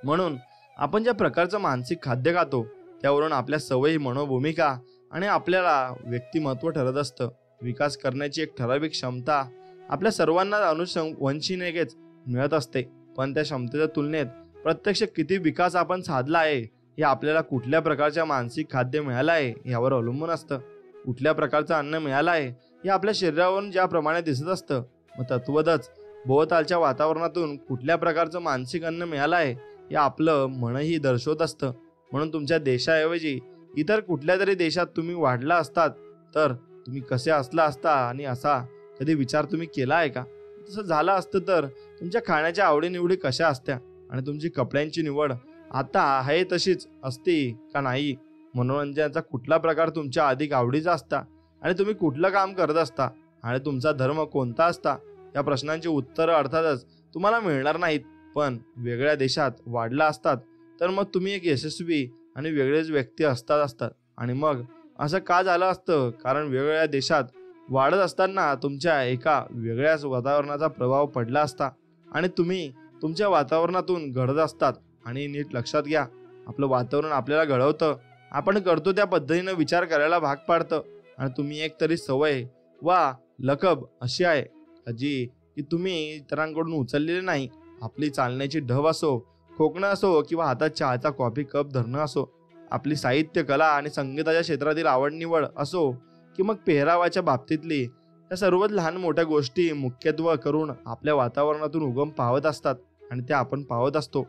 म्हणून आपण ज्या प्रकारचं मानसिक खाद्य खातो त्यावरून आपल्या सवयी, मनोभूमिका आणि आपल्याला व्यक्तिमत्व ठरत असतं. विकास करण्याची एक ठराविक क्षमता आपल्या सर्वांना अनुवंशिकतेनेच मिळत असते, पण त्या क्षमतेच्या तुलनेत प्रत्यक्ष किती विकास आपण साधला आहे हे आपल्याला कुठल्या प्रकारच्या मानसिक खाद्य मिळालं आहे यावर अवलंबून असतं. कुठल्या प्रकारचं अन्न मिळालं आहे हे आपल्या शरीरावरून ज्याप्रमाणे दिसत असतं, मग तत्वतच भोवतालच्या वातावरणातून कुठल्या प्रकारचं मानसिक अन्न मिळालं आहे हे आपलं मनही दर्शवत असतं. म्हणून तुमच्या देशाऐवजी इतर कुठल्या तरी देशात तुम्ही वाढला असतात तर तुम्ही कसे असला असता आणि असा कधी विचार तुम्ही केला आहे का? तसं झालं असतं तर तुमच्या खाण्याच्या आवडीनिवडी कशा असत्या आणि तुमची कपड्यांची निवड आता आहे तशीच असती का नाही? मनोरंजनाचा कुठला प्रकार तुमच्या अधिक आवडीचा असता आणि तुम्ही कुठलं काम करत असता आणि तुमचा धर्म कोणता असता? या प्रश्नांची उत्तरं अर्थातच तुम्हाला मिळणार नाहीत. पण वेगळ्या देशात वाढला असतात तर मग तुम्ही एक यशस्वी आणि वेगळेच व्यक्ती असतात. आणि मग असं का झालं असतं? कारण वेगवेगळ्या देशात वाढत असताना तुमच्या एका वेगळ्याच वातावरणाचा प्रभाव पडला असता आणि तुम्ही तुमच्या वातावरणातून घडत असतात. आणि नीट लक्षात घ्या, आपलं वातावरण आपल्याला घडवतं, आपण करतो त्या पद्धतीनं विचार करायला भाग पाडतं. आणि तुम्ही एक तरी सवय वा लकब अशी आहे जी की तुम्ही इतरांकडून उचललेली नाही. आपली चालण्याची ढब असो, खोकणं असो किंवा हातात चहाचा कॉफी कप धरणं असो, आपली साहित्य, कला आणि संगीताच्या क्षेत्रातील आवड निवड असो की मग पेहरावाच्या बाबतीतली, या सर्वच लहान मोठ्या गोष्टी मुख्यत्व करून आपल्या वातावरणातून उगम पावत असतात आणि त्या आपण पावत असतो.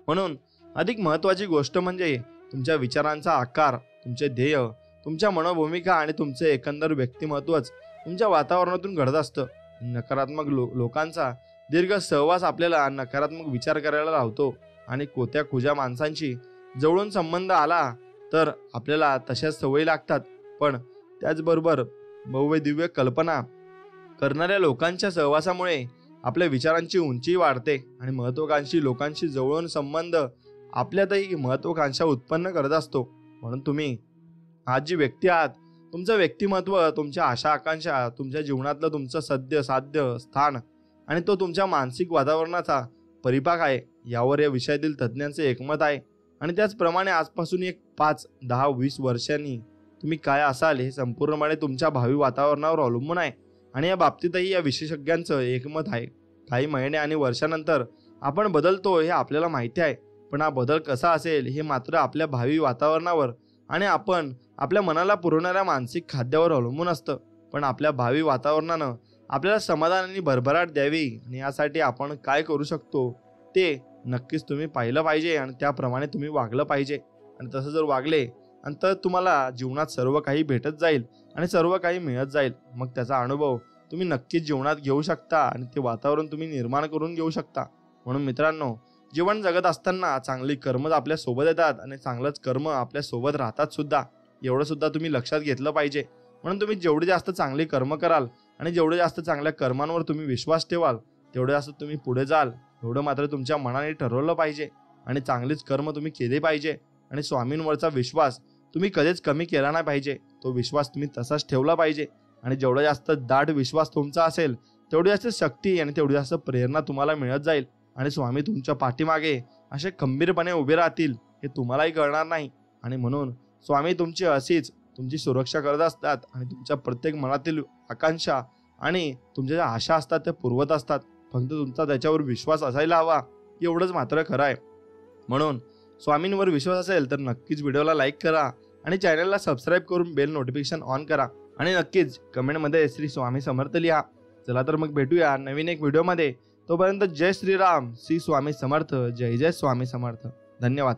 म्हणून अधिक महत्त्वाची गोष्ट म्हणजे तुमच्या विचारांचा आकार, तुमचे ध्येय, तुमच्या मनोभूमिका आणि तुमचे एकंदर व्यक्तिमत्वच तुमच्या वातावरणातून घडत असतं. नकारात्मक लोकांचा दीर्घ सहवास आपल्याला नकारात्मक विचार करायला लावतो आणि कोत्या खुजा माणसांशी जवळून संबंध आला तर आपल्याला तशाच सवयी लागतात. पण त्याचबरोबर भव्य दिव्य कल्पना करणाऱ्या लोकांच्या सहवासामुळे आपल्या विचारांची उंची वाढते आणि महत्त्वाकांक्षी लोकांशी जवळून संबंध आपल्यातही महत्त्वाकांक्षा उत्पन्न करत असतो. म्हणून तुम्ही आज जी व्यक्ती आहात, तुमचं व्यक्तिमत्व, तुमच्या आशा आकांक्षा, तुमच्या जीवनातलं तुमचं सद्य साध्य स्थान आणि तो तुमच्या मानसिक वातावरणाचा परिपाक आहे यावर या विषयातील तज्ज्ञांचे एकमत आहे. आणि त्याचप्रमाणे आजपासून एक 5, 10, 20 वर्षांनी तुम्ही काय असाल हे संपूर्णपणे तुमच्या भावी वातावरणावर अवलंबून आहे. आणि या बाबतीतही या विशेषज्ञांचं एकमत आहे. काही महिने आणि वर्षानंतर आपण बदलतो हे आपल्याला माहिती आहे, पण हा बदल कसा असेल हे मात्र आपल्या भावी वातावरणावर आणि आपण आपल्या मनाला पुरवणाऱ्या मानसिक खाद्यावर अवलंबून असतं. पण आपल्या भावी वातावरणानं आपल्याला समाधान आणि भरभराट द्यावी आणि यासाठी आपण काय करू शकतो ते नक्कीच तुम्ही पाहिलं पाहिजे आणि त्याप्रमाणे तुम्ही वागलं पाहिजे. आणि तसं जर वागले आणि तर तुम्हाला जीवनात सर्व काही भेटत जाईल आणि सर्व काही मिळत जाईल. मग त्याचा अनुभव तुम्ही नक्कीच जीवनात घेऊ शकता आणि ते वातावरण तुम्ही निर्माण करून घेऊ शकता. म्हणून मित्रांनो, जीवन जगत असताना चांगली कर्म आपल्या सोबत येतात आणि चांगलंच कर्म आपल्या सोबत राहतात सुद्धा. एवढं सुद्धा तुम्ही लक्षात घेतलं पाहिजे. म्हणून तुम्ही जेवढी जास्त चांगली कर्म कराल आणि जेवढे जास्त चांगल्या कर्मांवर तुम्ही विश्वास ठेवाल, तेवढे जास्त तुम्ही पुढे जाल. एवढं मात्र तुमच्या मनाने ठरवलं पाहिजे आणि चांगलीच कर्म तुम्ही केले पाहिजे. आणि स्वामींवरचा विश्वास तुम्ही कधीच कमी केला नाही पाहिजे. तो विश्वास तुम्ही तसाच ठेवला पाहिजे. आणि जेवढा जास्त दाट विश्वास तुमचा असेल, तेवढी जास्त शक्ती आणि तेवढी जास्त प्रेरणा तुम्हाला मिळत जाईल. आणि स्वामी तुमच्या पाठीमागे असे खंबीरपणे उभे राहतील, हे तुम्हालाही कळणार नाही. आणि म्हणून स्वामी तुमची अशीच तुमची सुरक्षा करत असतात आणि तुमच्या प्रत्येक मनातील आकांक्षा आणि तुमच्या ज्या आशा असतात त्या पुरवत असतात. फक्त तुमचा त्याच्यावर विश्वास असायला हवा, एवढंच मात्र खरं आहे. म्हणून स्वामींवर विश्वास असेल तर नक्कीच व्हिडिओला लाईक करा आणि चॅनलला सबस्क्राईब करून बेल नोटिफिकेशन ऑन करा. आणि नक्कीच कमेंटमध्ये श्री स्वामी समर्थ लिहा. चला तर मग भेटूया नवीन एक व्हिडिओमध्ये. तोपर्यंत जय श्रीराम, श्री स्वामी समर्थ, जय जय स्वामी समर्थ. धन्यवाद.